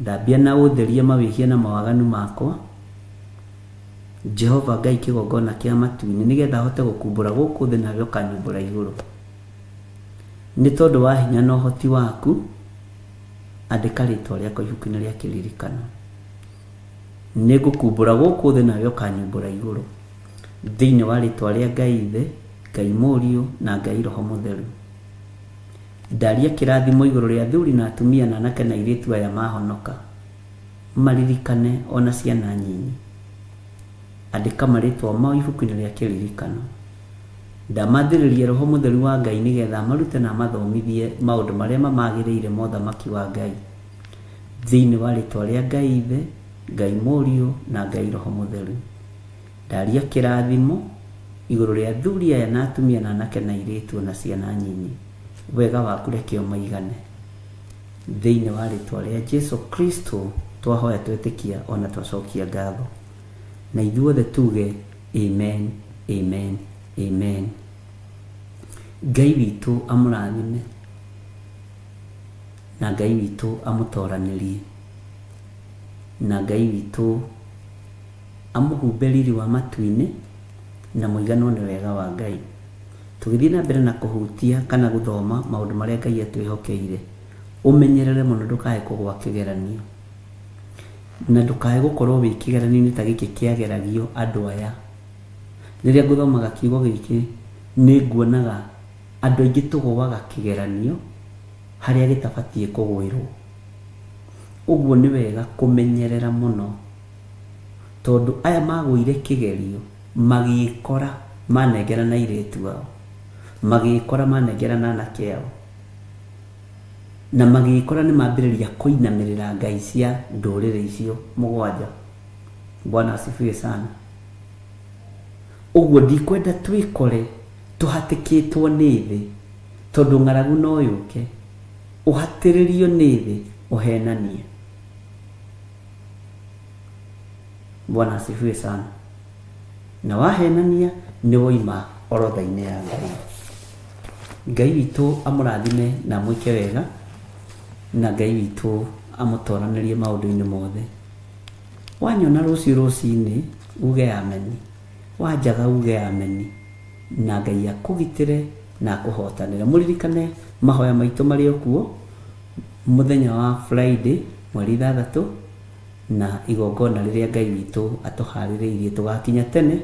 Thambia na ũtherie mawĩhia na mawaganu makwa, Jehova Ngai kĩgongona kĩa matu-inĩ, nĩgetha hote gũkumbũra gũkũ thĩ nawe ũkanyumbũra igũrũ. Nĩ tondũ wa hinya na ũhoti waku, andĩka rĩtwa rĩakwa ibuku-inĩ rĩa kĩririkano. Nĩ ngũkumbũra gũkũ thĩ nawe ũkanyumbũra igũrũ, thĩinĩ wa rĩtwa rĩa Ngai Ithe, Ngai Mũriũ na Ngai Roho Mũtheru. Ndaria kĩrathimo igũrũ rĩa athuri na atumia na anake na airĩtu aya mahonoka, maririkane ona ciana nyinyi. andika marĩtwa mao ibuku-inĩ rĩa kĩririkano. Ndamathĩrĩria Roho Mũtheru wa Ngai nĩgetha marute na mathomithie maũndũ marĩa mamagĩrĩire mothamaki wa Ngai thĩinĩ wa rĩtwa rĩa Ngai Ithe, Ngai Mũriũ na Ngai Roho Mũtheru. Ndaria kĩrathimo igũrũ rĩa athuri aya na atumia na anake na airĩtu na ciana nyinyi. Wega waku reke ũmaigane thĩinĩ wa rĩtwa rĩa Jesũ Kristo twahoya twetĩkia ona twacokia ngatho. Na ithuothe tuge amen, amen, amen. Ngai witũ amũrathime na Ngai witũ amũtoranĩrie na Ngai witũ amũhumbe riri wa matu-inĩ na mũiganwo nĩ wega wa Ngai. Tũgĩthiĩ na mbere na kũhutia kana gũthoma maũndũ marĩa Ngai atwĩhokeire, ũmenyerere mũno ndũkae kũgwa kĩgeranio na ndũkae gũkorwo wĩ kĩgeranio-inĩ ta gĩkĩ kĩageragio andũ aya. Rĩrĩa ngũthomaga kiugo gĩkĩ nĩ nguonaga andũ aingĩ tũgũaga kĩgeranio harĩa gĩtabatiĩ kũgwĩrwo. Ũguo nĩ wega kũmenyerera mũno, tondũ aya magũire kĩgerio magĩkora manengera na airĩtu ao, magĩkora manengera na anake ao, na magĩkora nĩ mambĩrĩria kũinamĩrĩra ngai cia ndũrĩrĩ icio mũgwanja. Bwana asifiwe sana. Ũguo ndikwenda twĩkore tũhatĩkĩtwo nĩ thĩ, tondũ ng'aragu no yũke ũhatĩrĩrio nĩ thĩ ũhenanie. Bwana asifiwe sana. Na wahenania nĩ woima orodha-inĩ ya Ngai. Ngai witũ amũrathime na mwĩke wega, na Ngai witũ amũtoranĩrie maũndũ-inĩ mothe. Wanyona rũciũ-rũcinĩ uge ameni, wanjaga uge ameni, na Ngai akũgitĩre na akũhotanĩre. Mũririkane mahoya maitũ marĩ okuo mũthenya wa Friday mweri 6 na igongona rĩrĩa Ngai witũ atũharĩrĩirie tũgakinya tene,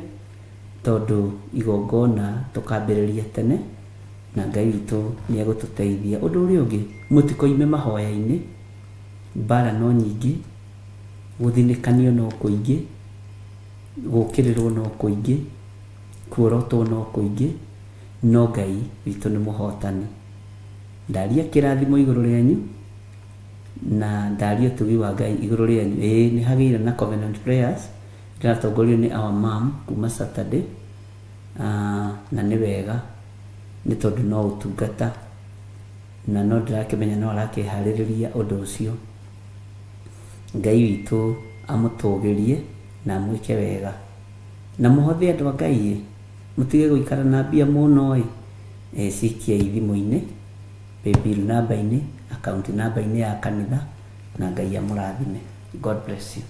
tondũ igongona tũkambĩrĩria tene na Ngai witũ nĩ egũtũteithia. Ũndũ ũrĩa ũngĩ, mũtikoime mahoya-inĩ, mbara no nyingĩ, gũthinĩkanio no kũingĩ, gũkĩrĩrwo no kũingĩ, kuorotwo no kũingĩ, no Ngai witũ nĩ mũhotani. Ndaria kĩrathimo igũrũ rĩanyu na ndaria ũtugi wa Ngai igũrũ rĩanyu. Nĩ hagĩire na covenant prayers ĩratongorio nĩ our mom kuma Saturday, na nĩ wega nĩ tondũ no ũtungata na no ndĩrakĩmenya no arakĩharĩrĩria ũndũ ũcio. Ngai witũ amũtũgĩrie na mwĩke wega na mũhothe andũ a Ngai, mũtige gũikara na mbia mũno cikia thimũ-inĩ, paybill namba-inĩ, account namba-inĩ ya kanitha, na Ngai amũrathime. God bless you.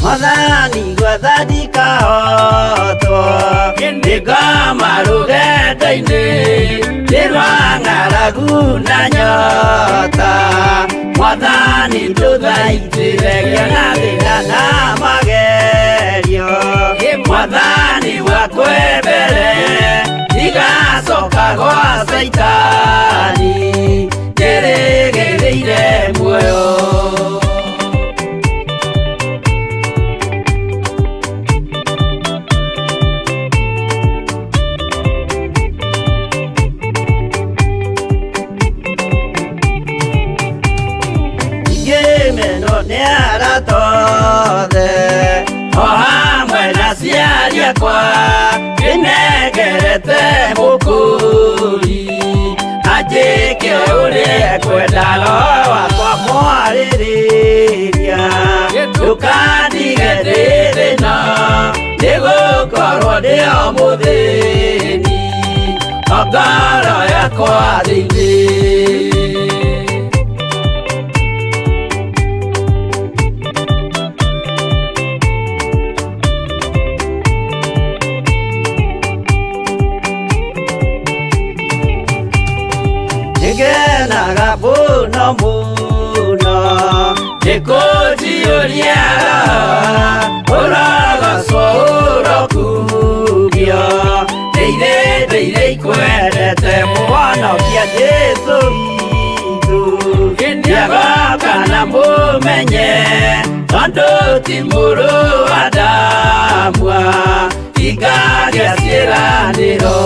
Madani gwathani kahotwo nĩngoma rũgendo-inĩ nĩrwa ng'aragu na nyota. Mwathani tũthaitĩre na thĩna na magerio, Mwathani wakwe mbere igacoka gwa Saitani nĩrĩgĩrĩire muoyo. O hamwe na ciari akwa nĩnengerete mũkũri, anjĩke ũrĩa kwenda Roho wakwa mwarĩrĩria. Ndũkandige ndĩ thĩna nĩgũkorwo ndĩ o mũthĩni, o ngoro yakwa thĩinĩ. Ngenaga mũno mũno nĩkũnjiũria ũrogocwo Nondo timuru adamwa Igagia siraniro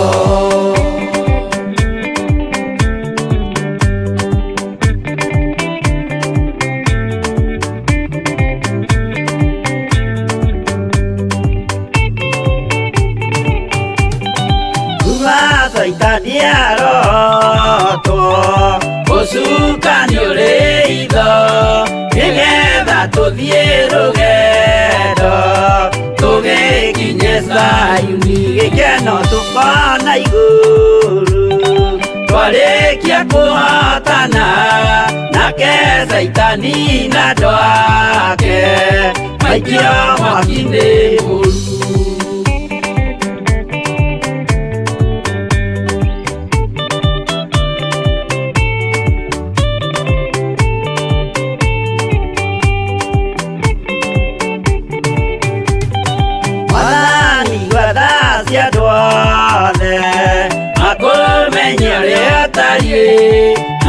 Itaniaroto Osuka nyoreitho Nigetha tuthie rugendo Tugikinye Sayuni Gikeno tukona iguru Twarikia kuhotana Nake Saitani na andũ ake Maikio mwaki-inĩ mũru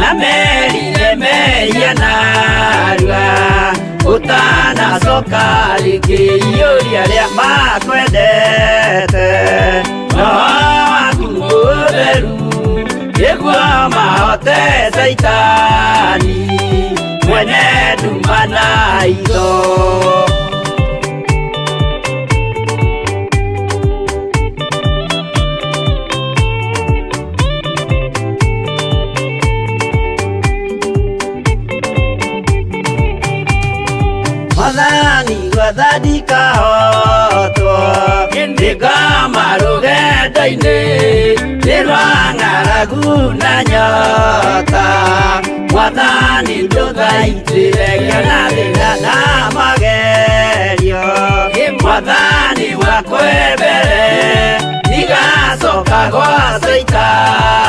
Na merire meia narua Utana soka likiyuria ria makwendete Roho waku mutheru Nĩguo mahote Saitani Mwene nduma na itho Madhani gwathani kahotwo Ndigama rugendo-inĩ Nĩrwa ng'aragu na nyota Mwathani ndũthaitĩre na thĩna na magerio Mwathani wakwe mbere Ndigacoka gwa Saitani